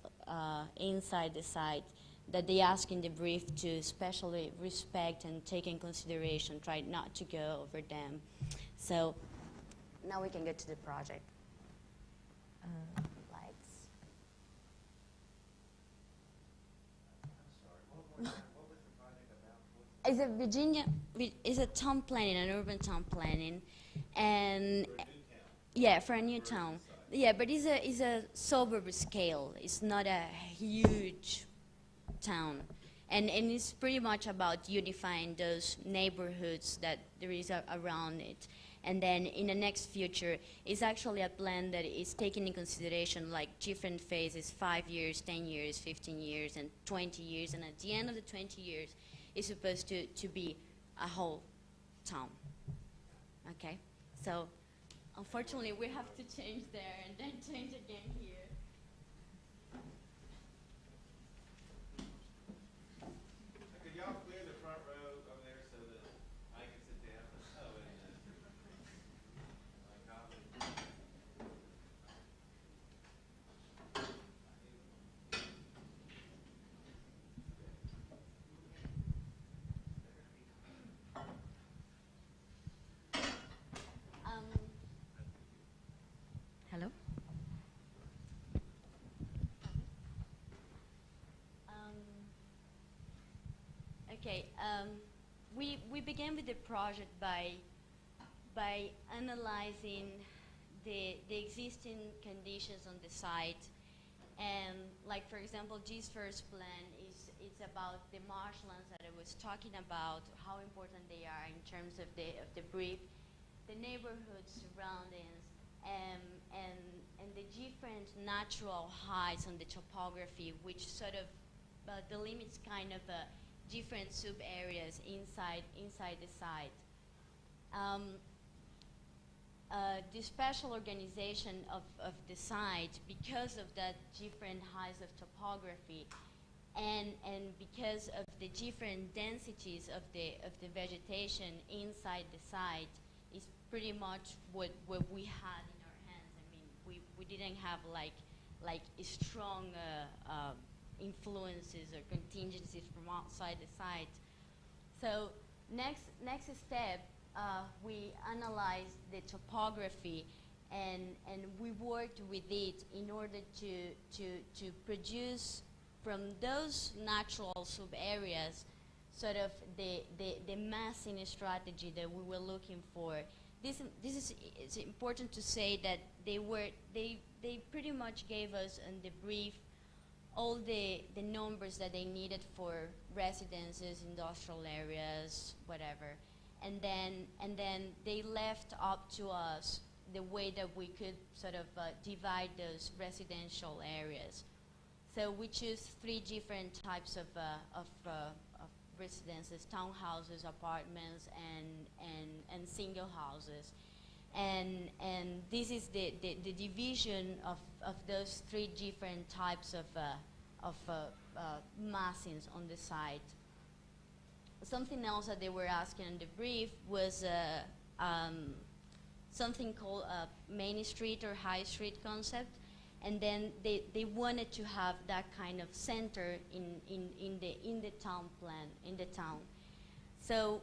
inside the site, that they ask in the brief to especially respect and take in consideration, try not to go over them. So now we can get to the project. Lights. It's a Virginia, it's a town planning, an urban town planning, and yeah, for a new town. Yeah, but it's a suburb scale. It's not a huge town, and it's pretty much about unifying those neighborhoods that there is around it. And then in the next future, it's actually a plan that is taking in consideration like different phases, 5 years, 10 years, 15 years, and 20 years. And at the end of the 20 years, it's supposed to be a whole town. Okay? So unfortunately, we have to change there and then change again here. Could y'all clear the front row over there so that I can sit down? Oh, wait a minute. Hello? Okay, we began with the project by analyzing the existing conditions on the site, and like for example, this first plan is about the marshlands that I was talking about, how important they are in terms of the brief, the neighborhood surroundings, and the different natural heights on the topography, which sort of delimits kind of different sub-areas inside the site. The special organization of the site, because of that different heights of topography, and because of the different densities of the vegetation inside the site, is pretty much what we had in our hands. I mean, we didn't have like strong influences or contingencies from outside the site. So next step, we analyzed the topography and we worked with it in order to produce from those natural sub-areas sort of the massing strategy that we were looking for. It's important to say that they pretty much gave us in the brief all the numbers that they needed for residences, industrial areas, whatever, and then they left up to us the way that we could sort of divide those residential areas. So we choose 3 different types of residences: townhouses, apartments, and single houses. and this is the division of those three different types of massings on the site. Something else that they were asking in the brief was something called a main street or high street concept, and then they wanted to have that kind of center in the town plan, in the town. So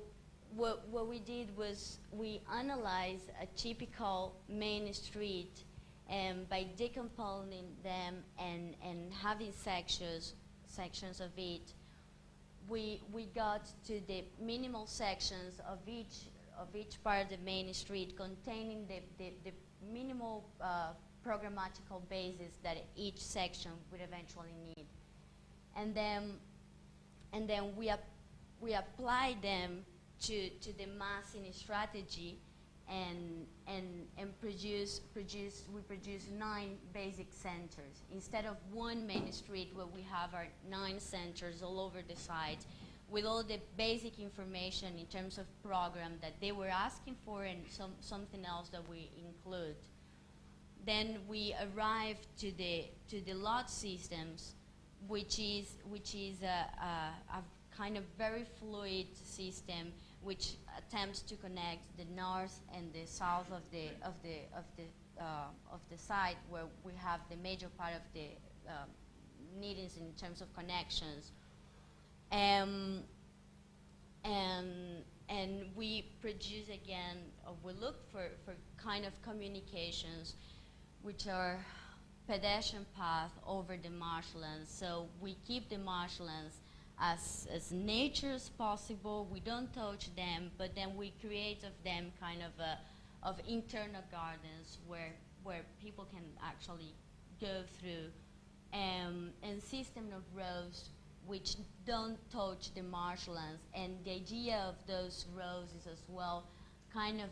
what we did was we analyzed a typical main street, and by decomposing them and having sections of it, we got to the minimal sections of each part of the main street, containing the minimal programmatical basis that each section would eventually need, and then we applied them to the massing strategy, and we produce 9 basic centers. Instead of one main street where we have our 9 centers all over the site, with all the basic information in terms of program that they were asking for, and something else that we include. Then we arrived to the lot systems, which is a kind of very fluid system which attempts to connect the north and the south of the site, where we have the major part of the needings in terms of connections. And we produce again, we look for kind of communications which are pedestrian path over the marshlands. So we keep the marshlands as nature as possible. We don't touch them, but then we create of them kind of internal gardens where people can actually go through, and system of roads which don't touch the marshlands. And the idea of those roads is as well kind of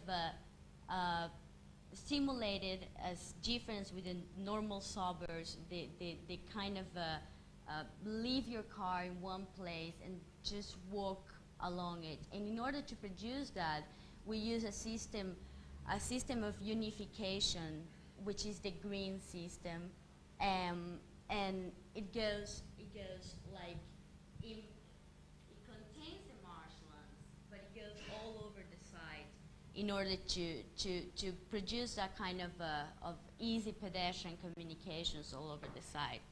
simulated as difference with the normal suburbs. They kind of leave your car in one place and just walk along it. And in order to produce that, we use a system of unification, which is the green system, and it goes like it contains the marshlands, but it goes all over the site in order to produce that kind of easy pedestrian communications all over the site.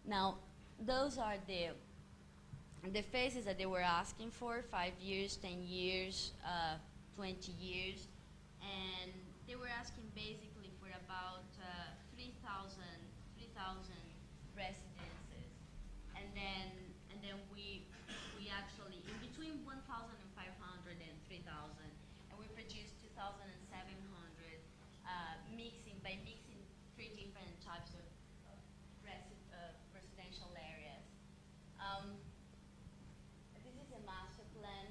Now, those are the phases that they were asking for: 5 years, 10 years, 20 years, and they were asking basically for about 3,000 residences, and then we actually in between 1,500 and 3,000, and we produced 2,700, mixing 3 different types of residential areas. This is a master plan,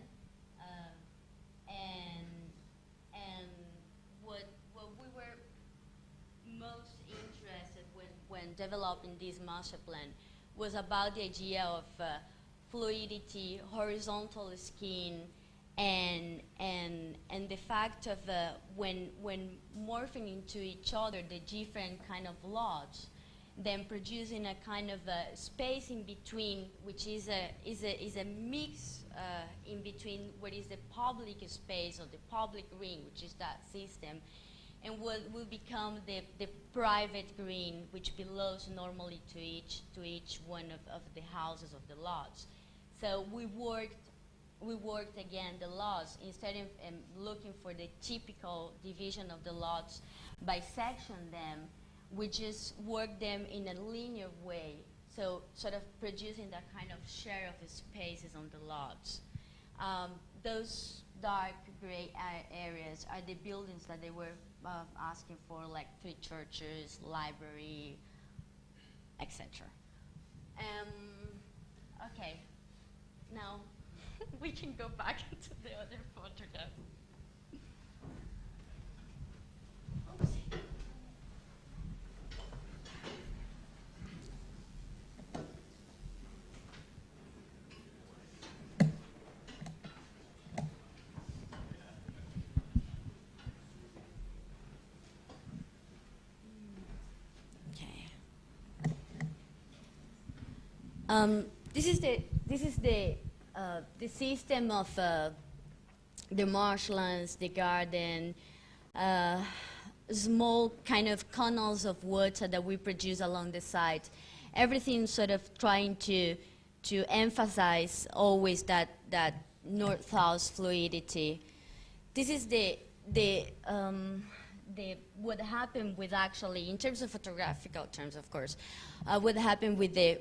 and what we were most interested when developing this master plan was about the idea of fluidity, horizontal skin, and the fact of when morphing into each other the different kind of lots, then producing a kind of a space in between, which is a mix in between what is the public space or the public ring, which is that system, and what will become the private green, which belongs normally to each one of the houses of the lots. So we worked again the lots, instead of looking for the typical division of the lots by section them, we just work them in a linear way, so sort of producing that kind of share of spaces on the lots. Those dark gray areas are the buildings that they were asking for, like 3 churches, library, etc. Okay, now we can go back to the other photograph. This is the system of the marshlands, the garden, small kind of canals of water that we produce along the site. Everything sort of trying to emphasize always that north-south fluidity. This is what happened with actually, in terms of photographical terms, of course, what happened with the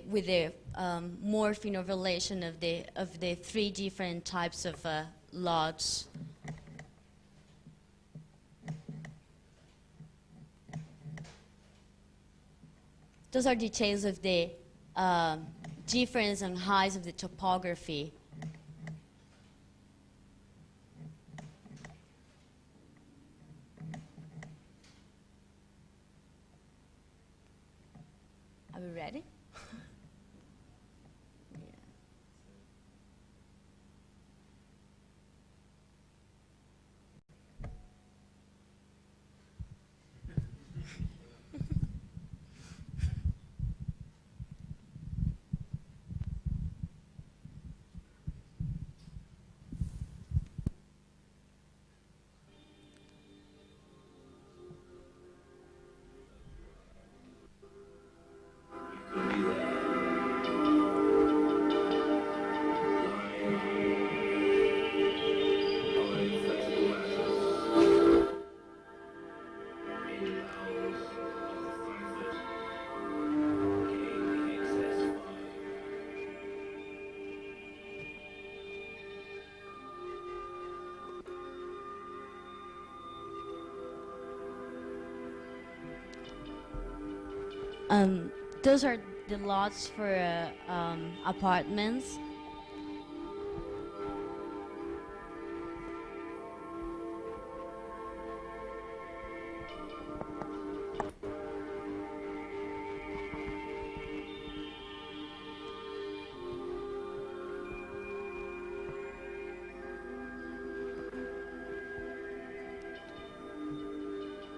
morphing or relation of the three different types of lots. Those are details of the difference and heights of the topography. Are we ready? Those are the lots for apartments.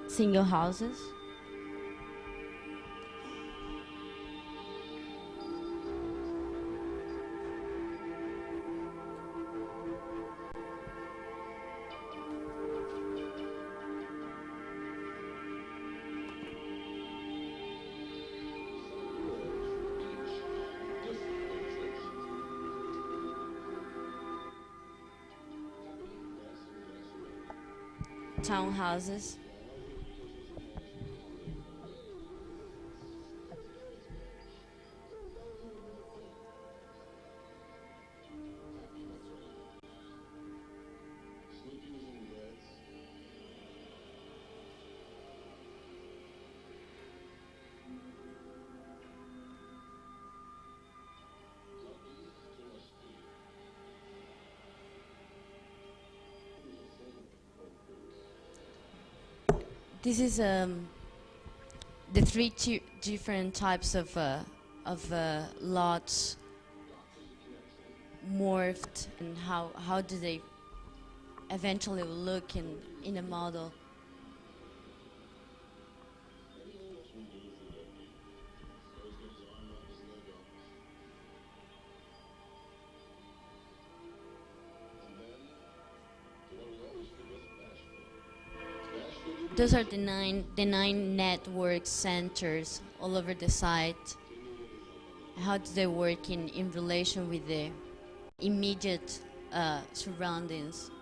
Single houses. Townhouses. This is the three different types of lots morphed, and how do they eventually look in a model. Those are the nine network centers all over the site. How do they work in relation with the immediate surroundings?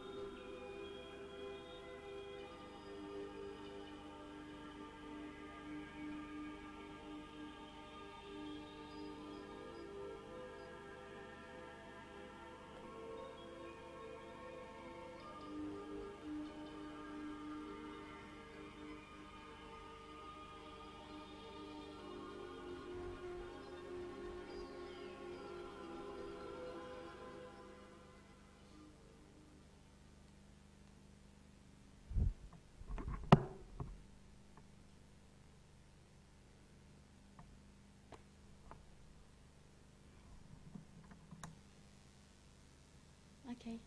Okay.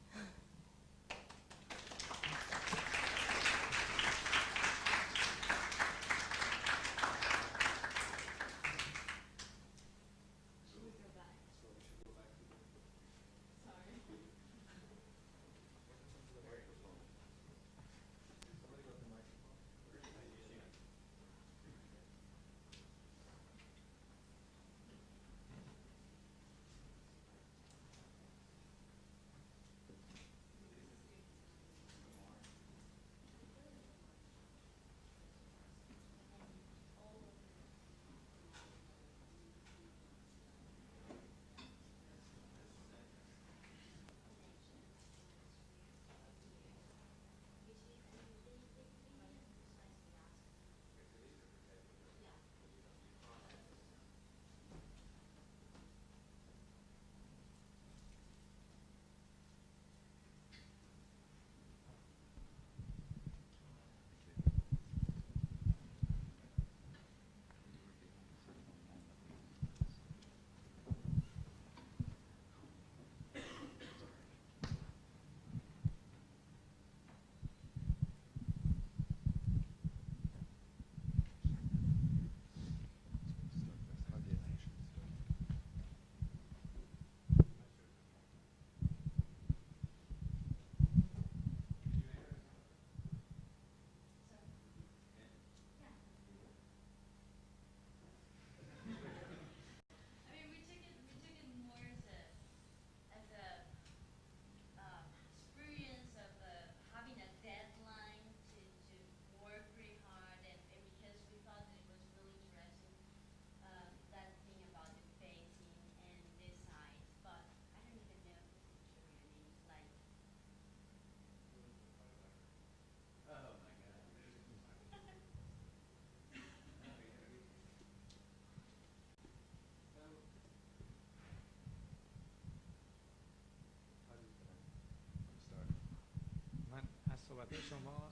صحبت شما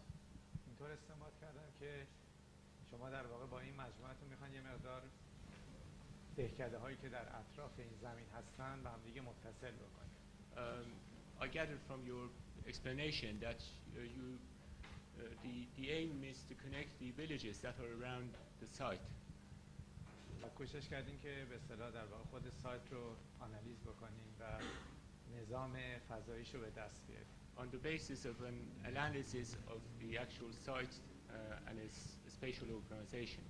اینطور استنباط کردم که شما در واقع با این مجموعتون میخوان یه مقدار دهکده هایی که در اطراف این زمین هستن به هم دیگه متصل بکنید. I gathered from your explanation that the aim is to connect the villages that are around the site. و کوشش کردیم که به اصطلاح در واقع خود سایت رو آنالیز بکنیم و نظام فضاییش رو به دست بیاریم. On the basis of an analysis of the actual site and its spatial organization.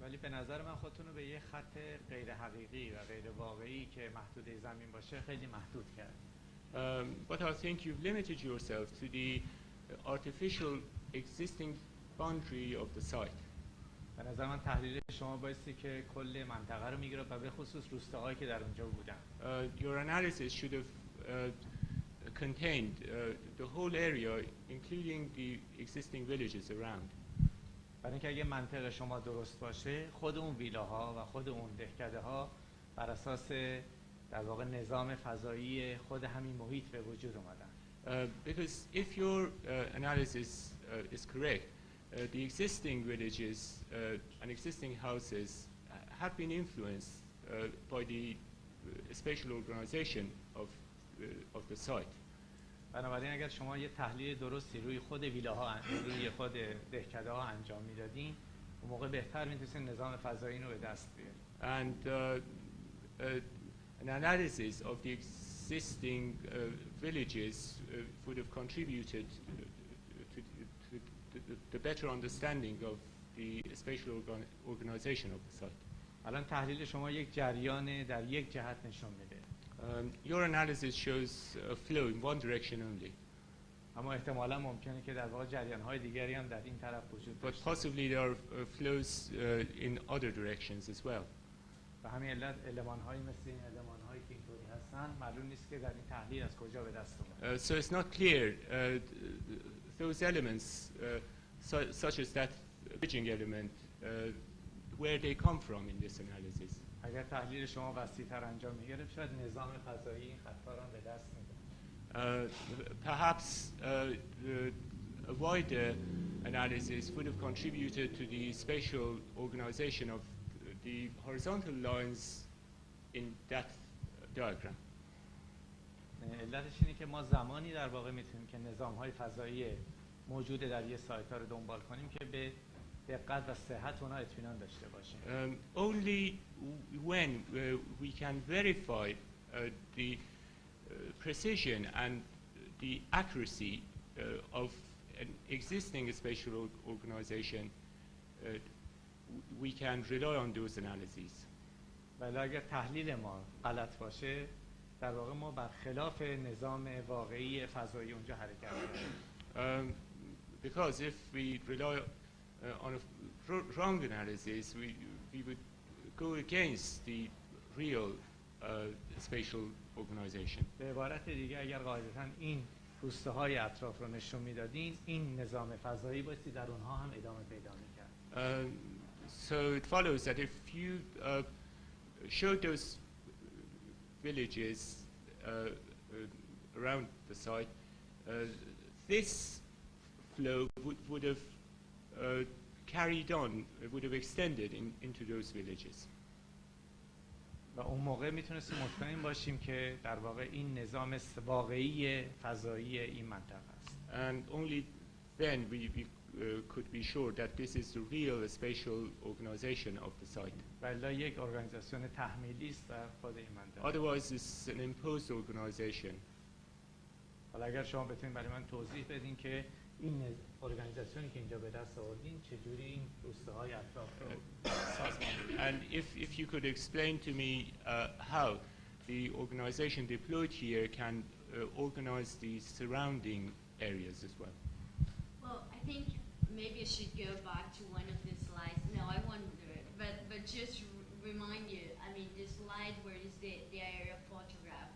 ولی به نظر من خودتون رو به یه خط غیر حقیقی و غیر واقعی که محدوده زمین باشه خیلی محدود کرد. But I think you've limited yourself to the artificial existing boundary of the site. به نظر من تحلیل شما بایستی که کل منطقه رو میگیره و به خصوص روستاهایی که در اونجا بودن. Your analysis should have contained the whole area, including the existing villages around. برای اینکه اگه منطقه شما درست باشه خود اون ویلاها و خود اون دهکده ها بر اساس در واقع نظام فضایی خود همین محیط به وجود اومدن. Because if your analysis is correct, the existing villages and existing houses have been influenced by the spatial organization of the site. بنابراین اگر شما یه تحلیل درستی روی خود ویلاها روی خود دهکده ها انجام میدادین اون موقع بهتر میتونستین نظام فضایی رو به دست بیارید. And an analysis of the existing villages would have contributed to the better understanding of the spatial organization of the site. الان تحلیل شما یک جریان در یک جهت نشون میده. Your analysis shows a flow in one direction only. اما احتمالا ممکنه که در واقع جریان‌های دیگری هم در این طرف وجود But داشته. possibly there are flows in other directions as well. به همین علت المان‌هایی مثل این المان‌هایی که اینطوری هستن معلوم نیست که در این تحلیل از کجا به دست اومده. So it's not clear those elements such as that bridging element where they come from in this analysis. اگر تحلیل شما وسیع‌تر انجام می‌گرفت شاید نظام فضایی این خط‌ها را به دست می‌داد. Perhaps a wider analysis would have contributed to the spatial organization of the horizontal lines in that diagram. علتش اینه که ما زمانی در واقع میتونیم که نظام‌های فضایی موجود در یه سایت‌ها رو دنبال کنیم که به دقت و صحت اونها اطمینان داشته باشیم. Only when we can verify the precision and the accuracy of an existing spatial organization, we can rely on those analyses. ولی اگر تحلیل ما غلط باشه در واقع ما برخلاف نظام واقعی فضایی اونجا حرکت می‌کنیم. Because if we rely on a wrong analysis, we would go against the real spatial organization. به عبارت دیگه اگر قاعدتاً این روستاهای اطراف رو نشون میدادین این نظام فضایی بایستی در اونها هم ادامه پیدا میکرد. So it follows that if you showed those villages around the site, this flow would have carried on, would have extended into those villages. و اون موقع میتونستیم مطمئن باشیم که در واقع این نظام واقعی فضایی این منطقه است. And only then we could be sure that this is the real spatial organization of the site. ولی یک ارگانیزاسیون تحمیلی است در خود این منطقه. Otherwise it's an imposed organization. حالا اگر شما بتونید برای من توضیح بدین که این ارگانیزاسیونی که اینجا به دست آوردین چجوری این روستاهای اطراف رو سازمان And if you could explain to me how the organization deployed here can organize the surrounding areas as well. Well, I think maybe I should go back to one of the slides. No, I won't do it, but just remind you, I mean, this slide where is the area photograph.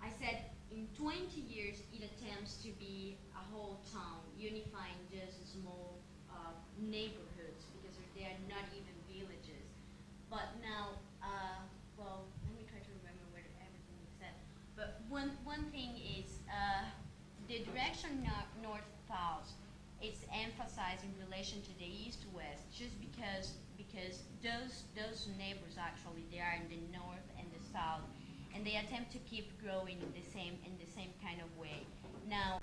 I said in 20 years it attempts to be a whole town, unifying just small neighborhoods because they are not even villages. But now, well, let me try to remember where everything is said. But one thing is the direction north-south. It's emphasized in relation to the east-west, just because those neighbors actually, they are in the north and the south, and they attempt to keep growing in the same kind of way. Now,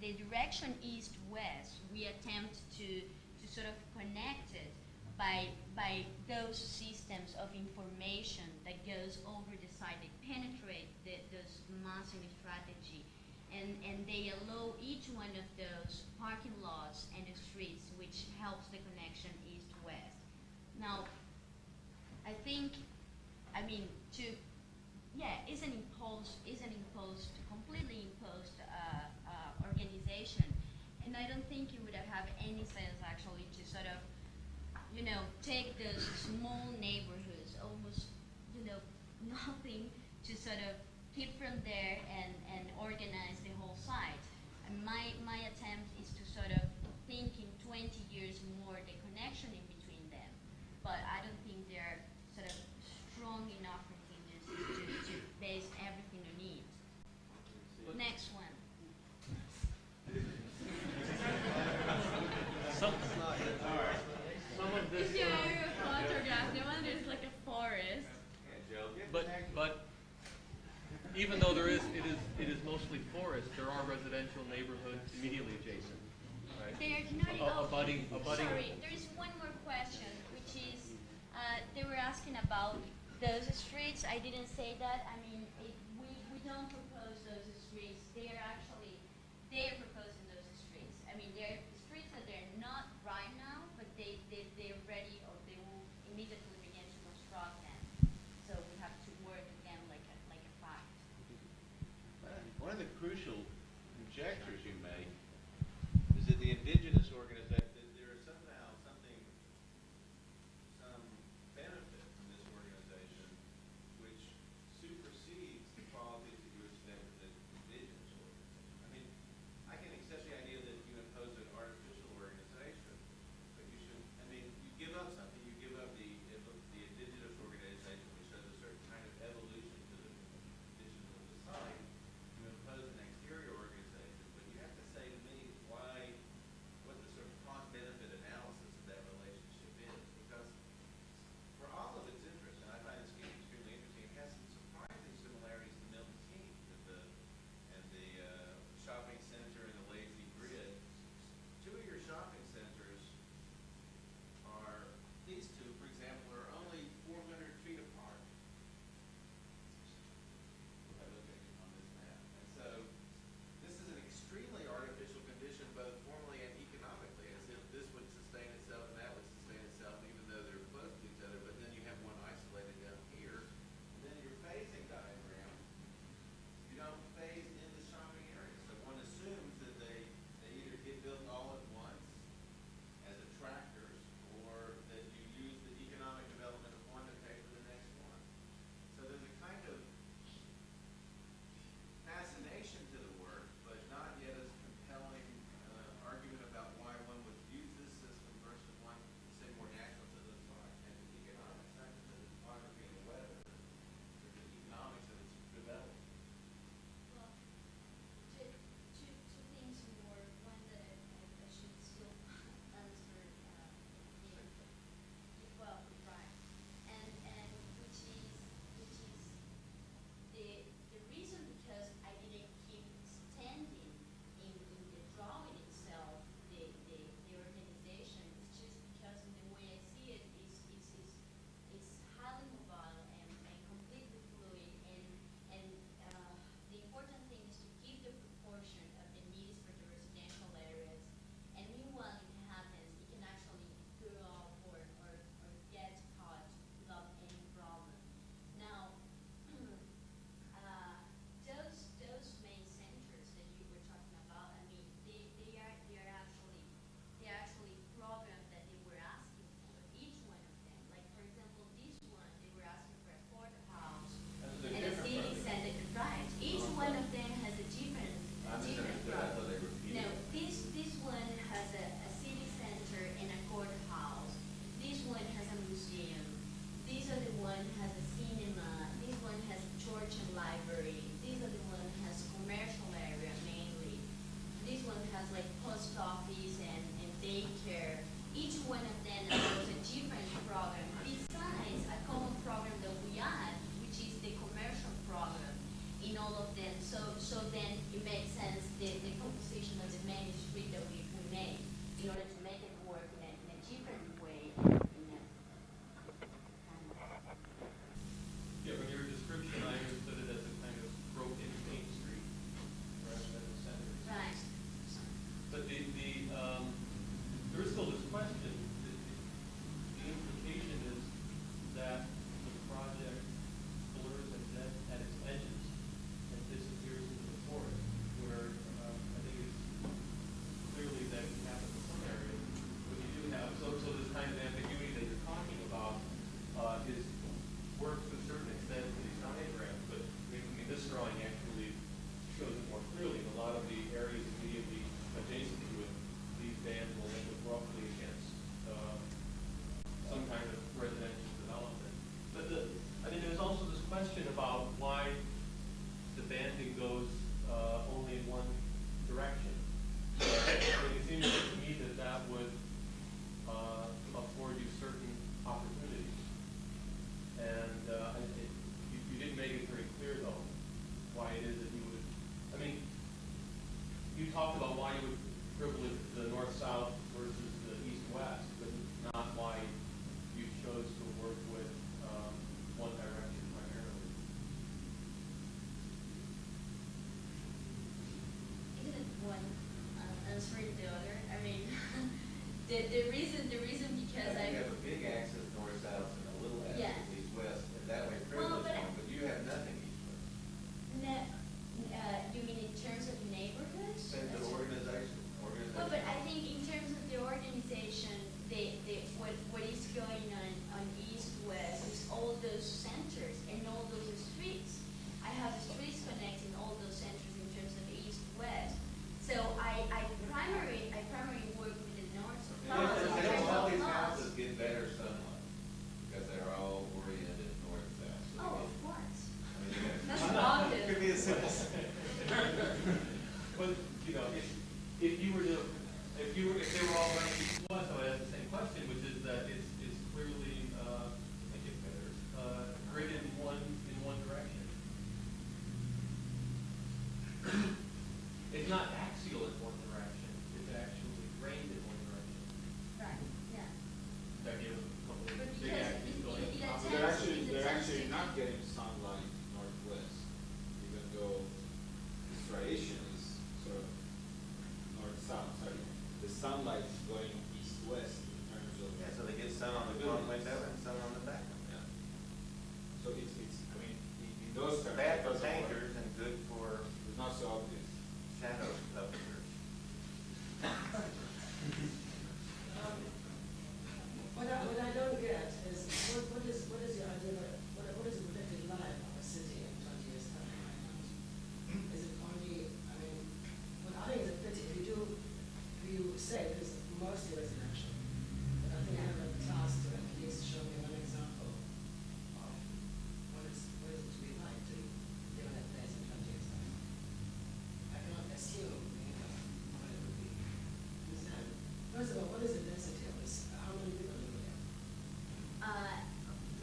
the direction east-west, we attempt to sort of connect it by those systems of information that goes over the site. They penetrate those massing strategy, and they allow each one of those parking lots and the streets, which helps the connection east-west. Now, I think, it's an imposed, completely imposed organization, and I don't think it would have any sense actually to sort of, take those small neighborhoods, almost, nothing, to sort of keep from there and organize the whole site. And my attempt is to sort of think in 20 years more the connection in between them, but I don't think they're sort of strong enough contingencies to base everything on it. Next one. Some of this. If you have a photograph, the one is like a forest. But even though it is mostly forest, there are residential neighborhoods immediately adjacent. Right? Abutting. Sorry, there is one more question, which is they were asking about those streets. I didn't say that. I mean, we don't propose those streets. They are proposing those streets. I mean, they're streets that they're not right now, but they're ready, or they will immediately begin to construct them. So we have to work with them like a fact. One of the crucial conjectures you make is that the indigenous organization, that there is somehow some benefit from this organization which supersedes the qualities that you expect of the indigenous organization. I mean, I can accept the idea that you impose an artificial organization, but you should, you give up something. You give up the indigenous organization, which shows a certain kind of evolution to the conditions of the site. You impose an exterior post office and daycare. Each one of them was a different program, besides a common program that we had, which is the commercial program in all of them. So then it makes sense the composition of the main street that we made in order to make it work in a different way. Yeah, from your description, I understood it as a kind of broken main street rather than a center. Right. But there is still this question. The implication is that the project blurs at its edges and disappears into the forest, where I think it's clearly that can happen in some areas. But you do have, so this kind of ambiguity that you're talking about is works to a certain extent in these diagrams, but I mean, this drawing actually shows it more clearly. In a lot of the areas immediately adjacent to it, these bands will end abruptly against some kind of residential development. But I mean, there's also this question about why the banding goes only in one direction. It seems to me that that would afford you certain opportunities. And you didn't make it very clear, though, why it is that you would. I mean, you talked about why you would privilege the north-south versus the east-west, but not why you chose to work with one direction primarily. Isn't one answering the other? I mean, the reason because You have a big axis north-south and a little axis Yeah. east-west, and that way Well, privilege but one, but you have nothing east-west. you mean in terms of neighborhoods? Same to organization. Well, but I think in terms of the organization, what is going on east-west is all those centers and all those streets. I have streets connecting all those centers in terms of east-west. So I primarily work with the north. All these houses get better sunlight because they're all oriented north-south. So Oh, they of course. get- That's obvious. Could be a simple. But you know, if they were all running east-west, I would ask the same question, which is that it's clearly gridded in one direction. It's not axial in one direction. It's actually grained in one direction. Right, yeah. That gives a couple of But big because axes going it up. attempts- They're actually, it they're attempts actually to- not getting sunlight northwest, even though the striation is sort of north-south, sorry. The sunlight is going east-west in terms of. Yeah, so they get sun on the front window and sun on the back. Yeah. So it's, I mean, in those terms. Bad for it doesn't work. painters and good for It's not so obvious. shadow publishers. What I don't get is what is your idea of what is the predicted life of a city in 20 years time right now? Is it only, I mean, what I think is a pity, if you say it is mostly residential, but I think I have a task to at least show me one example of what is it to be like to live in a place in 20 years time. I cannot assume, what it would be. Understand? First of all, what is the density of this? How many people live there?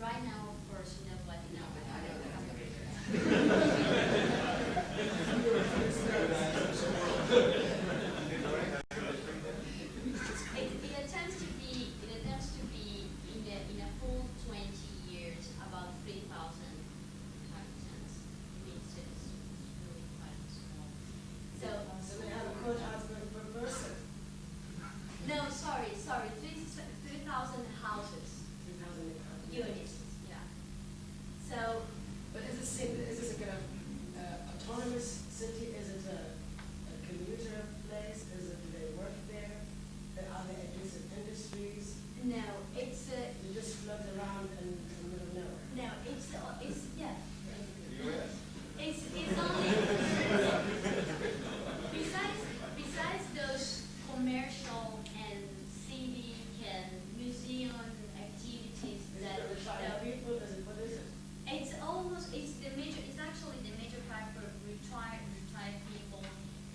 Right now, of course, you know, but no, but I don't have the figures. It attempts to be in a full 20 years about 3,000 inhabitants. I mean, it's really quite small. So they have a quota per person, No, sorry, 3,000 houses, 3,000 units, yeah. So, But is this a kind of autonomous city? Is it a commuter place? Do they work there? Are there adjacent industries? no, it's, You just float around in the middle of nowhere? no, it's, yeah. U.S. It's only, besides those commercial and civic and museum activities that, Retired people, what is it? it's actually the major part for retired people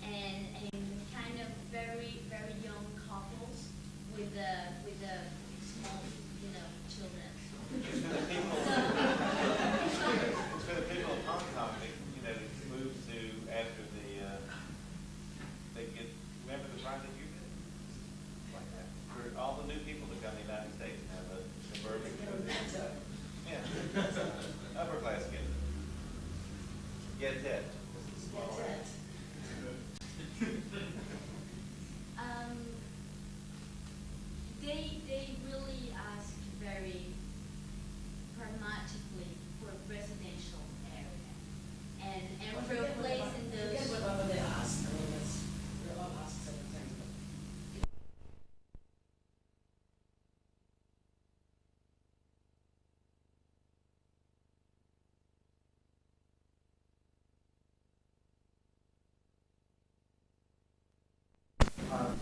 and kind of very, very Get that. That's it. They really ask very pragmatically for a residential area, and for a place in those. Forget whatever they ask. I mean, we're all asked certain things.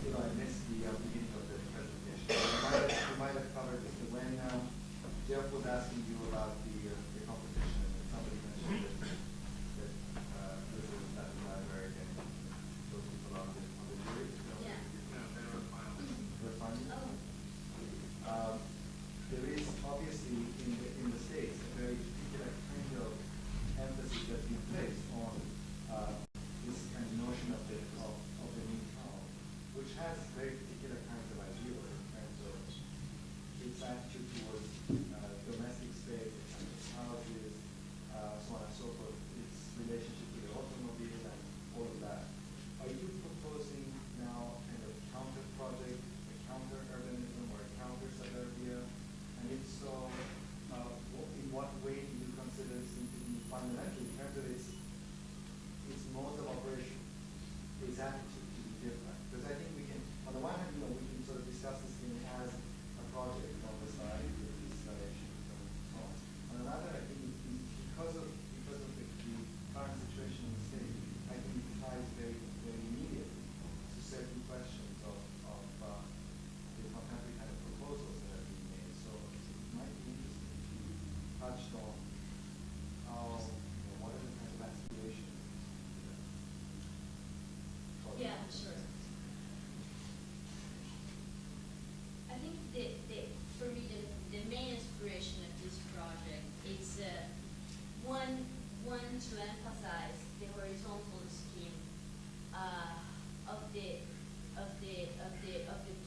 I missed the beginning of the presentation. You might have covered this. When Jeff was asking you about the competition, and somebody mentioned that this is at the library and those people on the jury. Yeah. They're finalists. Oh. There is obviously in the States a very particular kind of emphasis that's been placed on this kind of notion of the new town, which has very particular kinds of ideas in terms of its attitude towards domestic space, its houses, so on and so forth, its relationship to the automobile and all of that. Are you proposing now kind of counter project, a counter urbanism or a counter suburbia? And if so, in what way do you consider this to be fundamental in terms of its mode of operation, its attitude to be different? Because I think we can, on the one hand, we can sort of discuss this thing as a project on the side with these directions and so on. On another, I think because of the current situation in the state, I think it ties very, very immediately to certain questions of the contemporary kind of proposals that are being made. So it might be interesting if you touched on how, what are the kind of aspirations? Yeah, sure. I think for me the main inspiration of this project is one to emphasize the horizontal scheme of the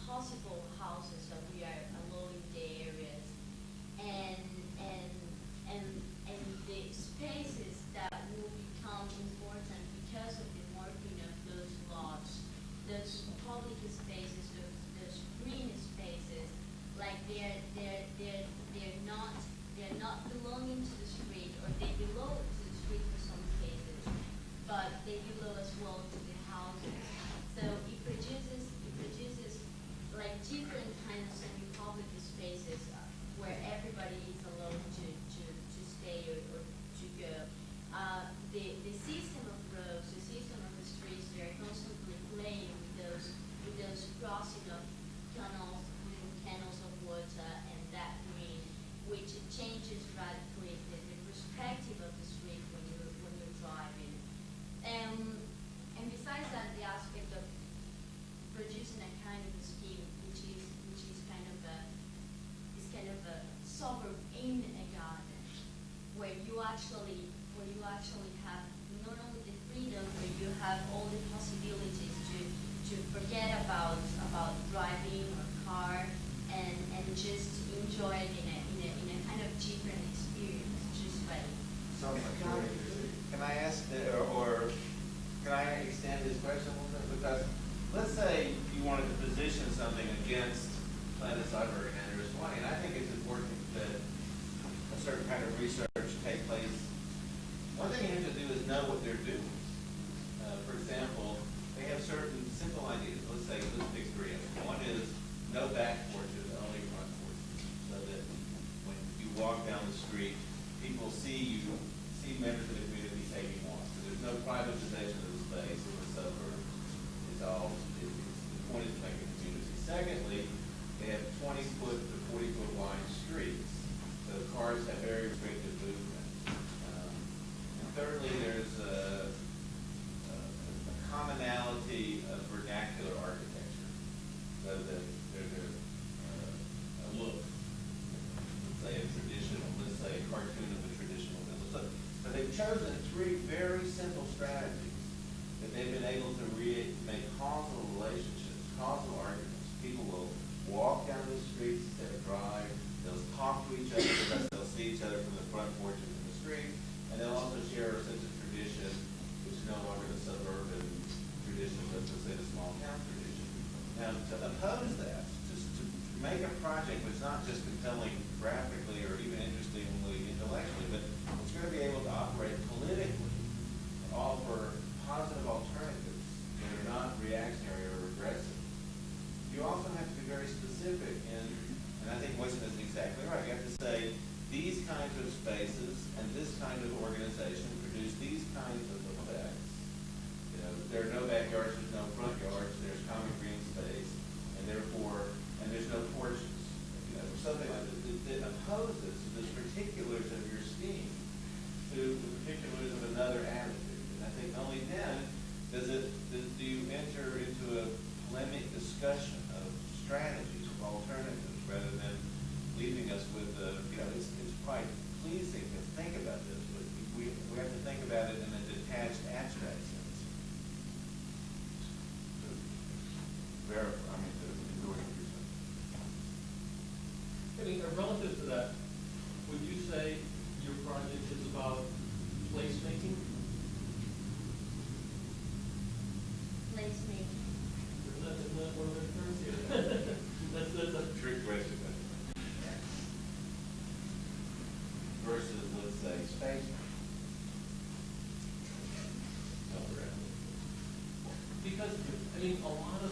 possible houses that we are allowing the areas and the spaces that will become important because of the marking of those lots, those public spaces, those green spaces, like they're not belonging to the street, or they belong to the street for some cases, but they belong as well to the houses. So it produces like different kinds of semi-public spaces where everybody is allowed to stay or to go. The system of roads, the system of the streets, they are constantly playing with those crossing of canals, little canals of water and that green, which changes radically the perspective of the street when you're driving. And besides that, the aspect of producing a kind of a scheme which is kind of a suburb in a garden, where you actually have not only the freedom, but you have all the possibilities to forget about driving or car and just enjoy it in a kind of different experience, just by. Sounds like very interesting. Can I ask, or can I extend this question a little bit? Because let's say you wanted to position something against Planet Cyber and Andrews Way, and I think it's important that a certain kind of research take place. One thing you have to do is know what they're doing. For example, they have certain simple ideas. Let's pick three of them. One is no back porches, only front porches, so that when you walk down the street, people see members of the community taking walks. So there's no privatization of the space in the suburb. The point is to make a community. Secondly, they have 20-foot to 40-foot wide streets, so cars have very restricted movement. And thirdly, there's a make a project that's not just compelling graphically or even interestingly intellectually, but it's going to be able to operate politically and offer positive alternatives that are not reactionary or regressive, you often have to be very specific and I think Mohsen is exactly right. You have to say, these kinds of spaces and this kind of organization produce these kinds of effects. You know, there are no backyards, there's no front yards, there's common green space, and therefore, and there's no porches. You know, something like that that opposes the particulars of your scheme to the particulars of another attitude. And I think only then do you enter into a polemic discussion of strategies, of alternatives, rather than leaving us with it's quite pleasing to think about this, but we have to think about it in a detached, abstract sense. Relative to that, would you say your project is about placemaking? Placemaking. Isn't that one of the terms here? That's a Trick question. Versus, let's say, space. Because, a lot of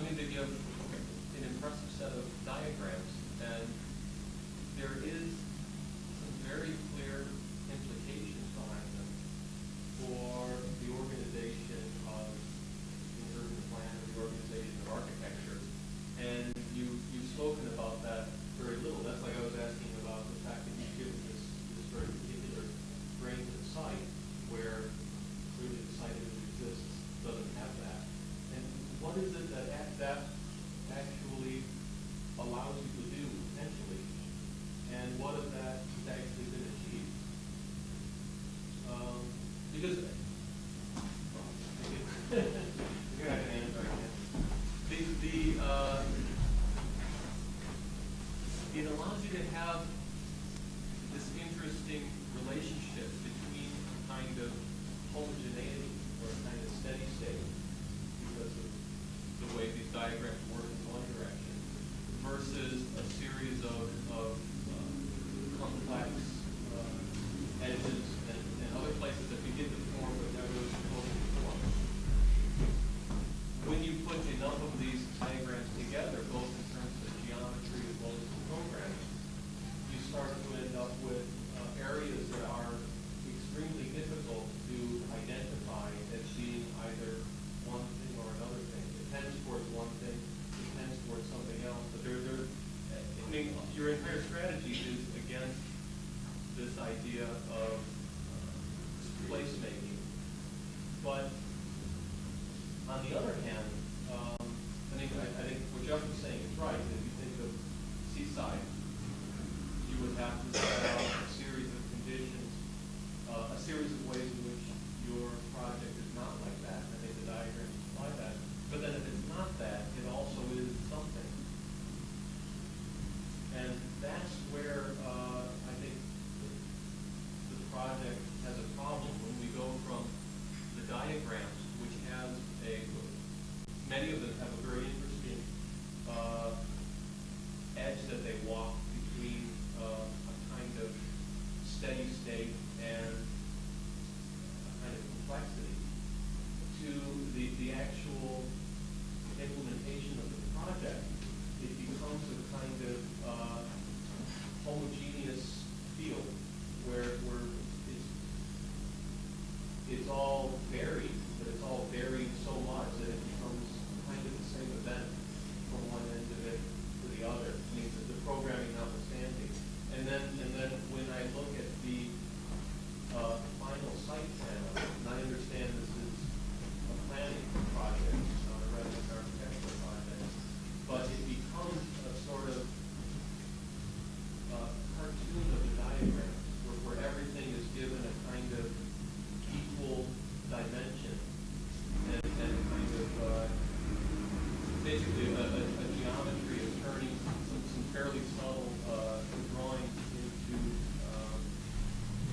they give an impressive set of diagrams, and there is some very clear implications behind them for the organization of the urban plan or the organization of architecture. And you've spoken about that very little. That's like I was asking about the fact that you've given this very particular grain to the site, where clearly the site as it exists doesn't have that. And what is it that actually allows you to do potentially, and what of that has actually been achieved? Because it allows you to have this interesting relationship between a kind of homogeneity or a kind of steady state because of the way these diagrams work in one direction versus a series of complex edges and other places that begin to form but never really supposed to form. When you put enough of these diagrams together, both in terms of geometry as well as the programming, you start to end up with areas that are extremely difficult to identify as being either one thing or another thing. It tends towards one thing, it tends towards something else. But your entire strategy is against this idea of placemaking. But on the other hand, I think what Jeff was saying is right. If you think of Seaside, you would have to set out a series of conditions, a series of ways in which your project is not like that. I think the diagrams imply that. But then if it's not that, it also is something. And that's where I think the project has a problem when we go from the diagrams, which has many of them have a very interesting edge that they walk between a kind of steady state and a kind of complexity to the actual implementation of the project. It becomes a kind of homogeneous field where it's all varied, but it's all varied so much that it becomes kind of the same event from one end of it to the other. I mean, the programming notwithstanding. And then when I look at the final site plan, and I understand this is a planning project, not a resident architectural project, but it becomes a sort of cartoon of the diagram where everything is given a kind of equal dimension and kind of basically a geometry of turning some fairly subtle drawings into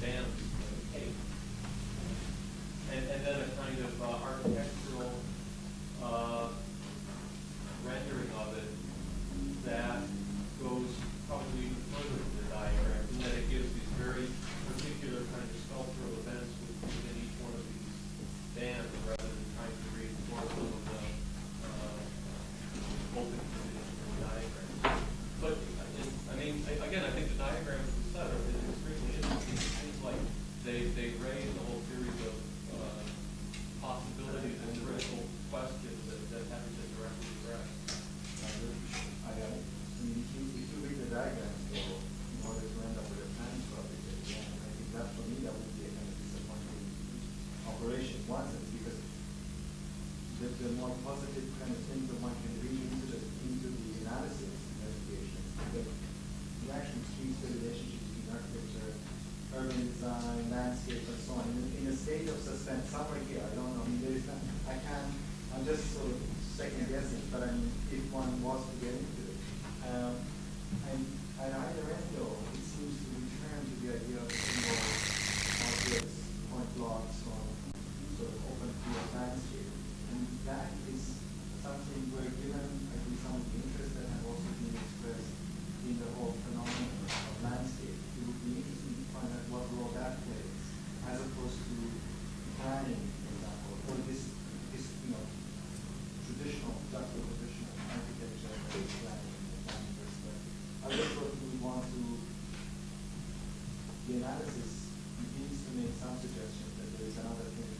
bands of a cake. And then a kind of architectural rendering of it the more positive kind of things that one can read into the analysis investigation, the actual streets, the relationship between architecture, urban design, landscape, and so on, in a state of suspense, somewhere here, I don't know, I mean, there is not, I'm just sort of second guessing, but I mean, if one was to get into it. And at either end, though, it seems to return to the idea of single objects, point blocks, or sort of open field landscape. And that is something where, given at least some of the interest that have also been expressed in the whole phenomenon of landscape, it would be interesting to find out what role that plays, as opposed to planning, for example, or this traditional, traditional architecture that is planning and planning perspective. I just thought we want to, the analysis begins to make some suggestions that there is another thing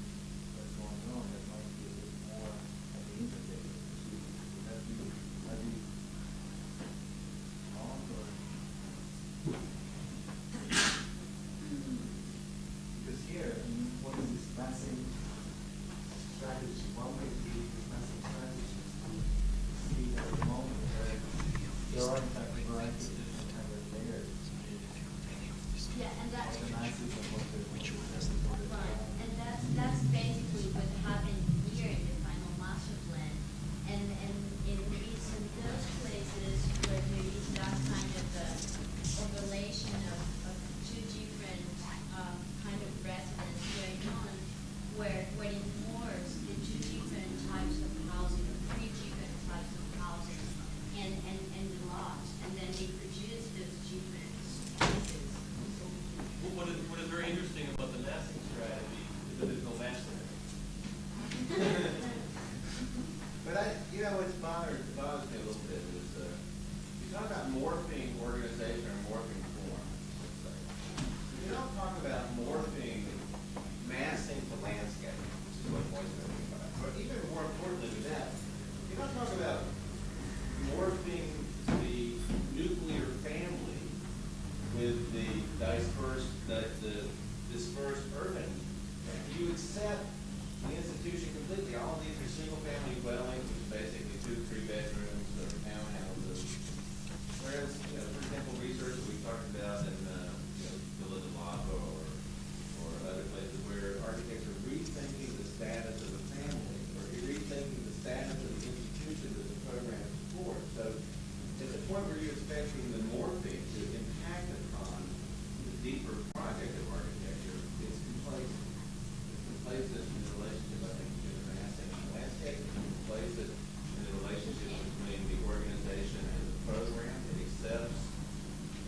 that's going on that might be a bit more at the interface of the two. Would that be wrong, or? Because here, I mean, what is this massing strategy? One way to be this massing strategy is to see at the moment where there are in fact a variety of different kind of layers. Yeah, and that, Of the masses of what the right, and that's basically what happened here in the final master plan. And it's in those places where there is that kind of a relation of two different kind of residents going on, where it involves the two different types of housing, or three different types of housing, and the lots, and then they produce those different spaces. What is very interesting about the massing strategy is that there's no massing. But what's bothers me a little bit is you talk about morphing organization or morphing form, let's say. You don't talk about morphing massing to landscape, which is what Mohsen is about. But even more importantly than that, you don't talk about morphing the nuclear family with the dispersed urban. You accept the institution completely. All of these are single-family dwellings, which are basically 2 to 3 bedrooms or townhouses. Whereas, for example, research we talked about in Villa de Lava or other places where architects are rethinking the status of the family or rethinking the status of the institution that the program supports. So at the point where you're expecting the morphing to impact upon the deeper project of architecture, it's complacent. It's complacent in the relationship, I think, between the massing and the landscape. It's complacent in the relationship between the organization and the program. It accepts,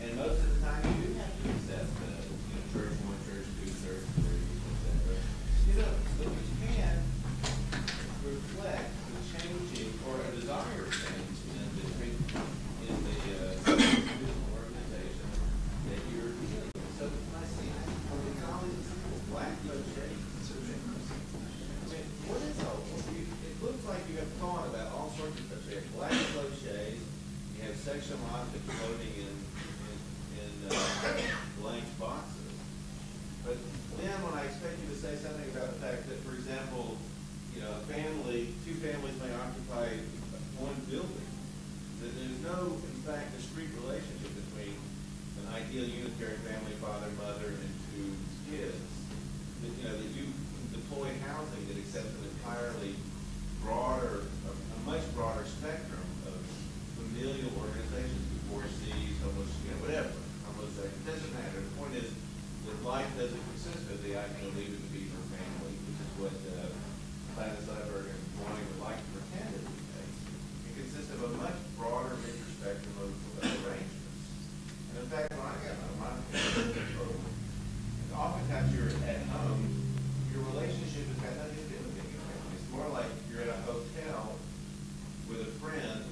and most of the time you do have to accept church 1, church 2, church 3, etc. But you can reflect the changing or a desire of change in the organization that you're dealing with. So I see colleagues, black crochet. What is all? It looks like you have thought about all sorts of crochet. Black crochets. You have sectional objects floating in blank boxes. But then when I expect you to say something about the fact that, for example, two families may occupy one building, that there's no, in fact, discrete relationship between an ideal unitary family, father, mother, and 2 kids. That you deploy housing that accepts an entirely broader, a much broader spectrum of familial organizations, divorcees, whatever. It doesn't matter. The point is that life doesn't consist of the ideal leave it to be for family, which is what Planet Cyberg and Dwayne would like to pretend it would be. It consists of a much broader, richer spectrum of arrangements. And in fact, when I got my program, oftentimes you're at home, your relationship has got nothing to do with being a family. It's more like you're at a hotel with a friend,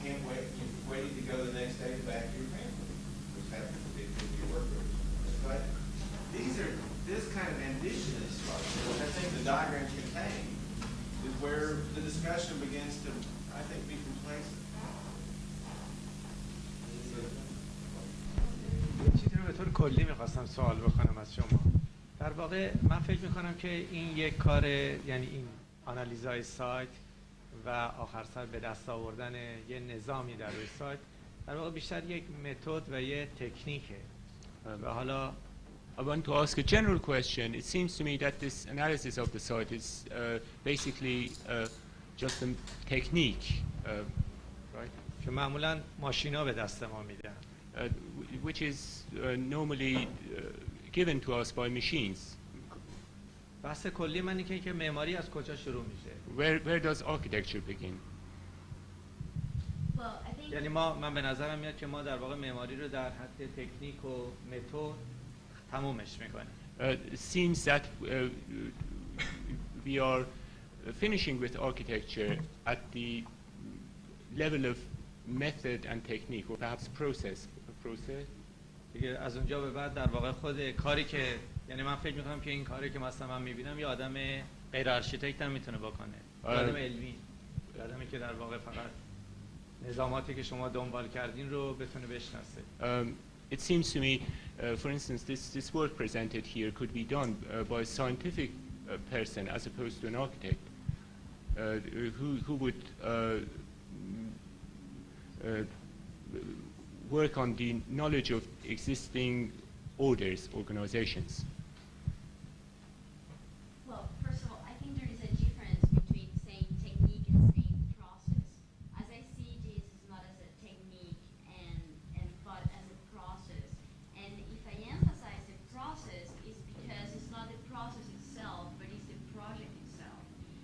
can't wait, you're waiting to go the next day back to your family, which happens to be your work group. But this kind of ambitious structure, which I think the diagrams contain, is where the discussion begins to, I think, be complacent. یه چیزی رو به طور کلی میخواستم سوال بکنم از شما. در واقع من فکر میکنم که این یک کار، یعنی این آنالیزهای سایت و آخر سر به دست آوردن یه نظامی در روی سایت در واقع بیشتر یک متد و یه تکنیکه و حالا I want to ask a general question. It seems to me that this analysis of the site is basically just a technique, right? که معمولا ماشینا به دست ما میدن Which is normally given to us by machines. بحث کلی من اینه که معماری از کجا شروع میشه Where does architecture begin? Well, I think یعنی من به نظرم میاد که ما در واقع معماری رو در حد تکنیک و متد تمومش میکنیم It seems that we are finishing with architecture at the level of method and technique, or perhaps process. دیگه از اونجا به بعد در واقع خود کاری که یعنی من فکر میکنم که این کاری که مثلا من میبینم یه آدم غیر آرشیتکت هم میتونه بکنه یه آدم علمی یه آدمی که در واقع فقط نظاماتی که شما دنبال کردین رو بتونه بشناسه It seems to me, for instance, this work presented here could be done by a scientific person as opposed to an architect who would work on the knowledge of existing orders, organizations. Well, first of all, I think there is a difference between saying technique and saying process. As I see this is not as a technique but as a process. And if I emphasize the process, it's because it's not the process itself, but it's the project itself.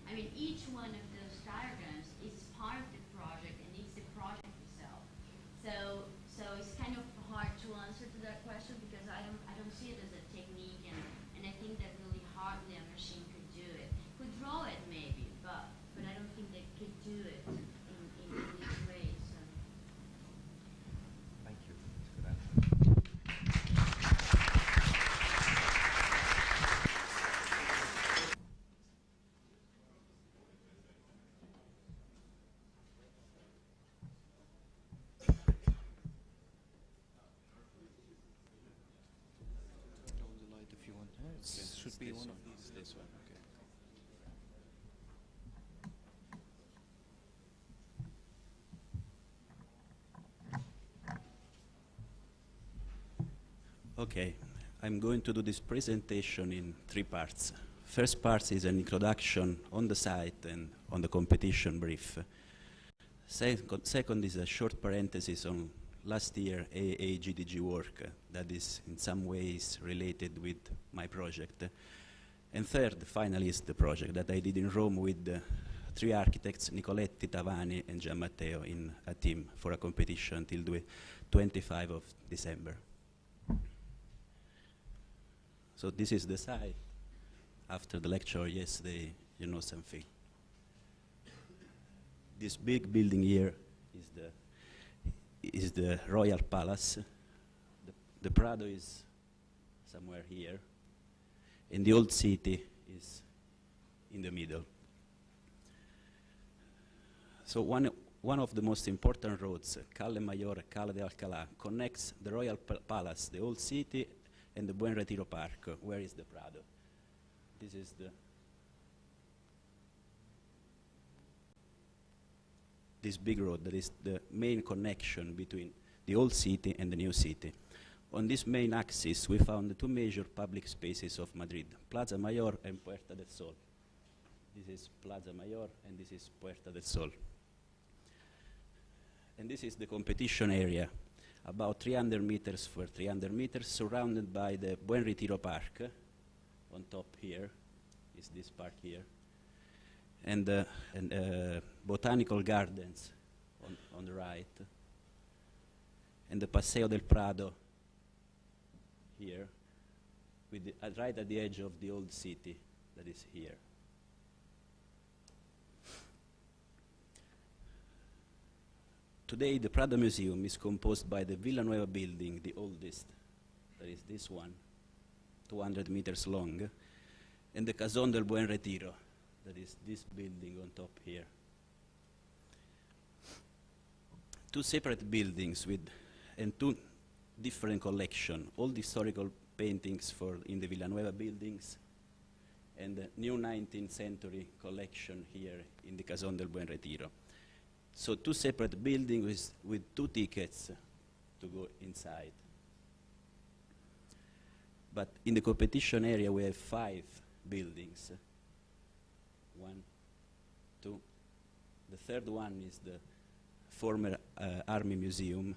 I mean, each one of those diagrams is part of the project, and it's the project itself. So it's kind of hard to answer to that question because I don't see it as a technique, and I think that really hardly a machine could do it. Could draw it maybe, but I don't think they could do it in this way. So. Thank you. That's a good answer. The light if you want. Should be one of these. This one. Okay. Okay, I'm going to do this presentation in 3 parts. First part is an introduction on the site and on the competition brief. Second is a short parenthesis on last year AAGDG work that is in some ways related with my project. And third, finally, is the project that I did in Rome with 3 architects, Nicoletti, Tavani, and Gianmatteo, in a team for a competition until the 25 of December. So this is the site. After the lecture yesterday, you know something. This big building here is the Royal Palace. The Prado is somewhere here, and the old city is in the middle. So one of the most important roads, Calle Mayor, Calle de Alcalá, connects the Royal Palace, the old city, and the Buen Retiro Park. Where is the Prado? This is this big road that is the main connection between the old city and the new city. On this main axis, we found the 2 major public spaces of Madrid, Plaza Mayor and Puerta del Sol. This is Plaza Mayor, and this is Puerta del Sol. And this is the competition area, about 300 meters for 300 meters, surrounded by the Buen Retiro Park. On top here is this park here, and botanical gardens on the right, and the Paseo del Prado here, with right at the edge of the old city that is here. Today, the Prado Museum is composed by the Villanueva building, the oldest, that is this one, 200 meters long, and the Casón del Buen Retiro, that is this building on top here. 2 separate buildings and 2 different collections, all the historical paintings in the Villanueva buildings, and the new 19th century collection here in the Casón del Buen Retiro. So 2 separate buildings with 2 tickets to go inside. But in the competition area we have 5 buildings. 1, 2. The third one is the former Army Museum.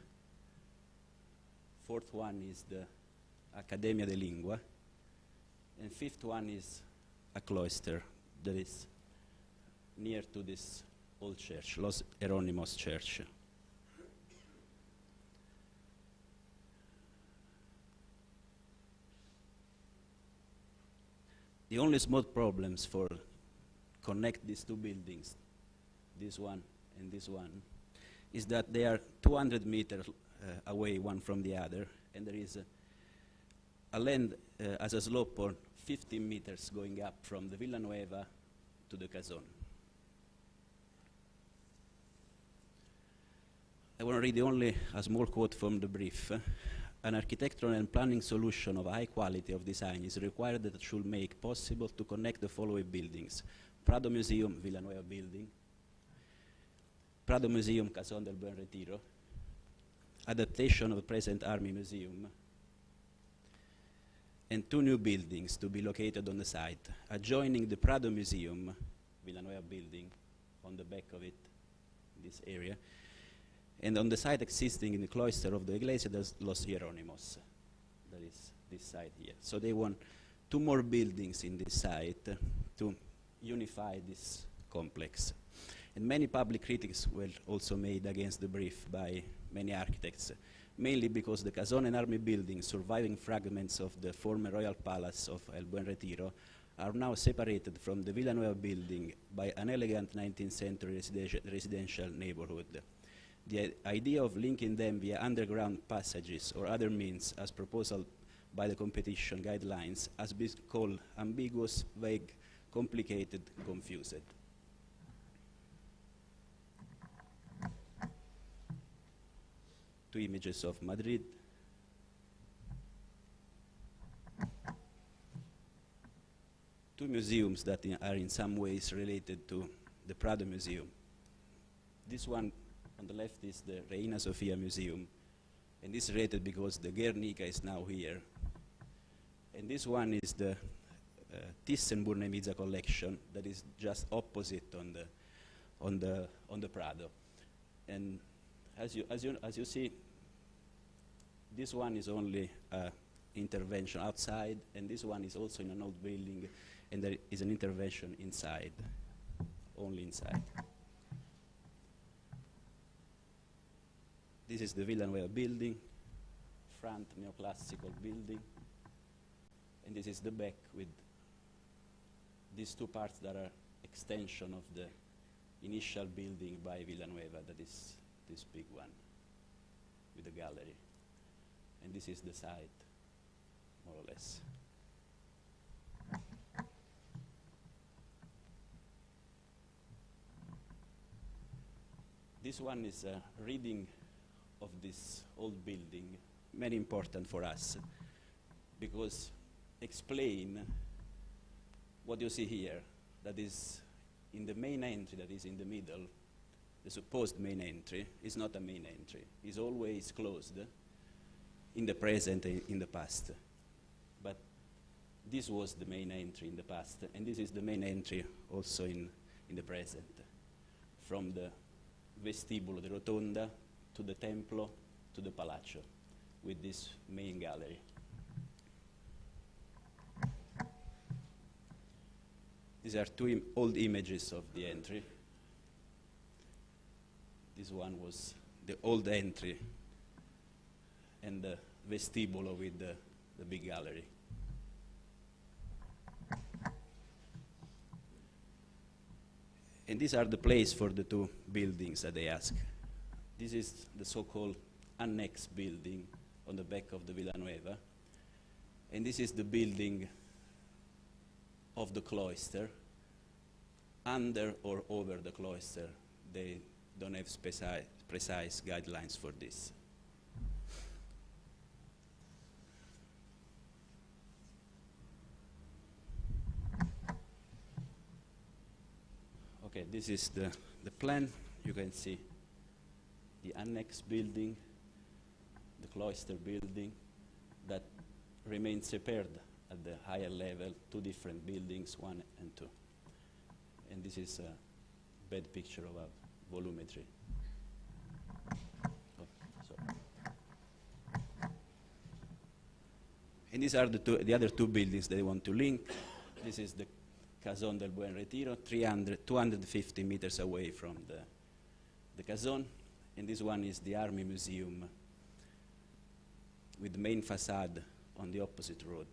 4th one is the Accademia de Lingua. And 5th one is a cloister that is near to this old church, Los Hieronymos Church. The only small problems for connect these 2 buildings, this one and this one, is that they are 200 meters away one from the other, and there is a land as a slope on 15 meters going up from the Villanueva to the Casón. I want to read only a small quote from the brief. An architectural and planning solution of high quality of design is required that should make possible to connect the following buildings: Prado Museum, Villanueva building; Prado Museum, Casón del Buen Retiro; adaptation of the present Army Museum; and 2 new buildings to be located on the site, adjoining the Prado Museum, Villanueva building, on the back of it, this area, and on the site existing in the cloister of the Iglesia de los Hieronymos, that is this site here. So they want 2 more buildings in this site to unify this complex. And many public critics were also made against the brief by many architects, mainly because the Casón and Army buildings, surviving fragments of the former royal palace of El Buen Retiro, are now separated from the Villanueva building by an elegant 19th century residential neighborhood. The idea of linking them via underground passages or other means, as proposed by the competition guidelines, has been called ambiguous, vague, complicated, confused. Two images of Madrid. Two museums that are in some ways related to the Prado Museum. This one on the left is the Reina Sofia Museum, and this is related because the Guernica is now here. And this one is the Thyssen-Bornemisza collection that is just opposite on the Prado. And as you see, this one is only intervention outside, and this one is also in an old building, and there is an intervention inside, only inside. This is the Villanueva building, front neoclassical building, and this is the back with these 2 parts that are extension of the initial building by Villanueva, that is this big one with the gallery. And this is the site, more or less. This one is a reading of this old building, very important for us, because explain what you see here, that is in the main entry that is in the middle, the supposed main entry is not a main entry. It's always closed in the present and in the past. But this was the main entry in the past, and this is the main entry also in the present, from the vestibulo, the rotonda, to the templo, to the palazzo, with this main gallery. These are 2 old images of the entry. This one was the old entry and the vestibulo with the big gallery. And these are the place for the 2 buildings that they ask. This is the so-called annex building on the back of the Villanueva. And this is the building of the cloister. Under or over the cloister, they don't have precise guidelines for this. Okay, this is the plan. You can see the annex building, the cloister building that remains separate at the higher level, two different buildings, 1 and 2. And this is a bad picture of a volumetry. Oh, sorry. And these are the other two buildings that I want to link. This is the Casón del Buen Retiro, 250 meters away from the Casón. And this one is the Army Museum with the main facade on the opposite road.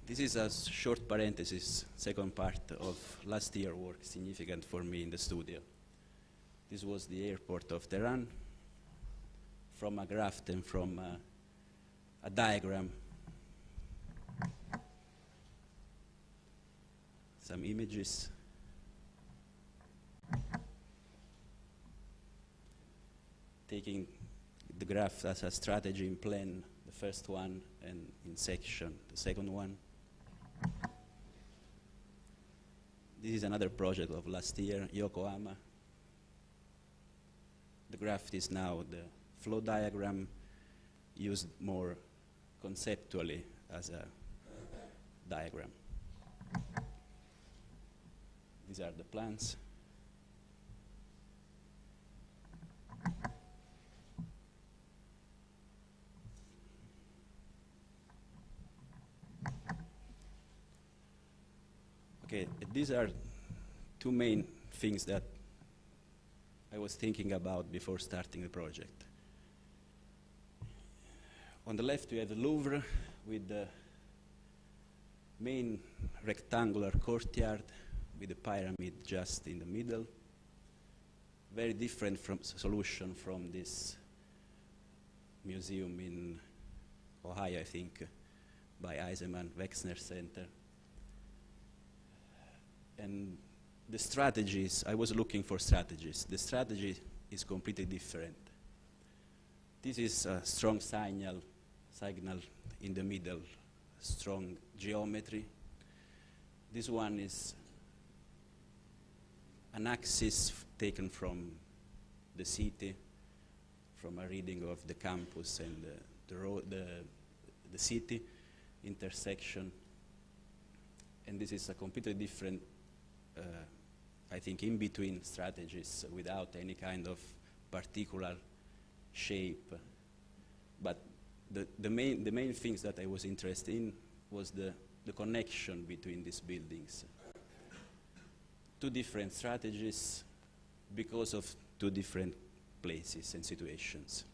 This is a short parenthesis, second part of last year's work, significant for me in the studio. This was the airport of Tehran, from a graph and from a diagram. Some images. Taking the graph as a strategy in plan, the first one, and in section, the second one. This is another project of last year, Yokohama. The graph is now the flow diagram used more conceptually as a diagram. These are the plans. Okay, these are two main things that I was thinking about before starting the project. On the left, we have the Louvre with the main rectangular courtyard with the pyramid just in the middle. Very different solution from this museum in Ohio, I think, by Eisenman Wexner Center. And the strategies, I was looking for strategies. The strategy is completely different. This is a strong signal in the middle, strong geometry. This one is an axis taken from the city, from a reading of the campus and the city intersection. And this is a completely different, I think, in-between strategies without any kind of particular shape. But the main things that I was interested in was the connection between these buildings. Two different strategies because of two different places and situations.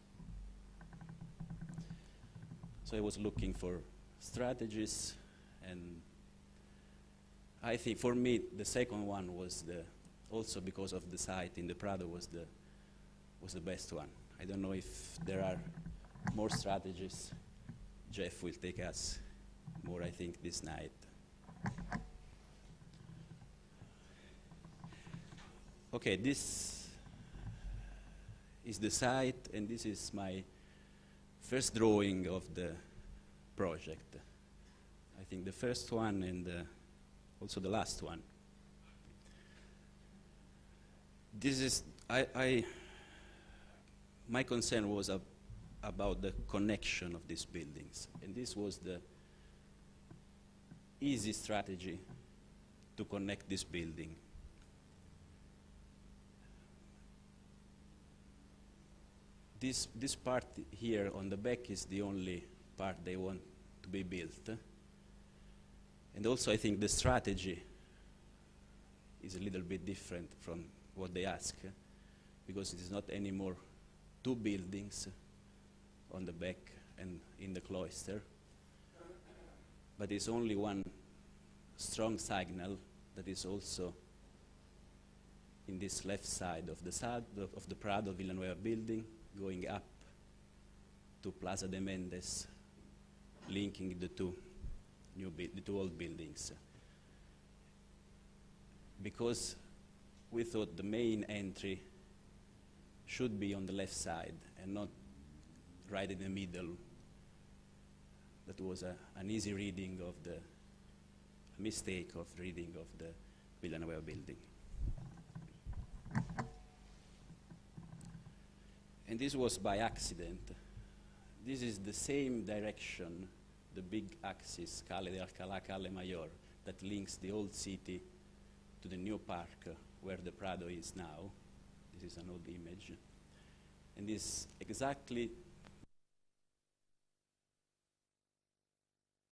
So I was looking for strategies, and I think for me the second one was also because of the site in the Prado was the best one. I don't know if there are more strategies. Jeff will take us more, I think, this night. Okay, this is the site, and this is my first drawing of the project. I think the first one and also the last one. This is, my concern was about the connection of these buildings, and this was the easy strategy to connect this building. This part here on the back is the only part they want to be built. And also I think the strategy is a little bit different from what they ask, because it is not anymore two buildings on the back and in the cloister, but it's only one strong signal that is also in this left side of the Prado Villanueva building, going up to Plaza de Mendes, linking the two old buildings. Because we thought the main entry should be on the left side and not right in the middle, that was an easy reading of a mistake of reading of the Villanueva building. And this was by accident. This is the same direction, the big axis, Calle de Alcalá, Calle Mayor, that links the old city to the new park where the Prado is now. This is an old image. And this exactly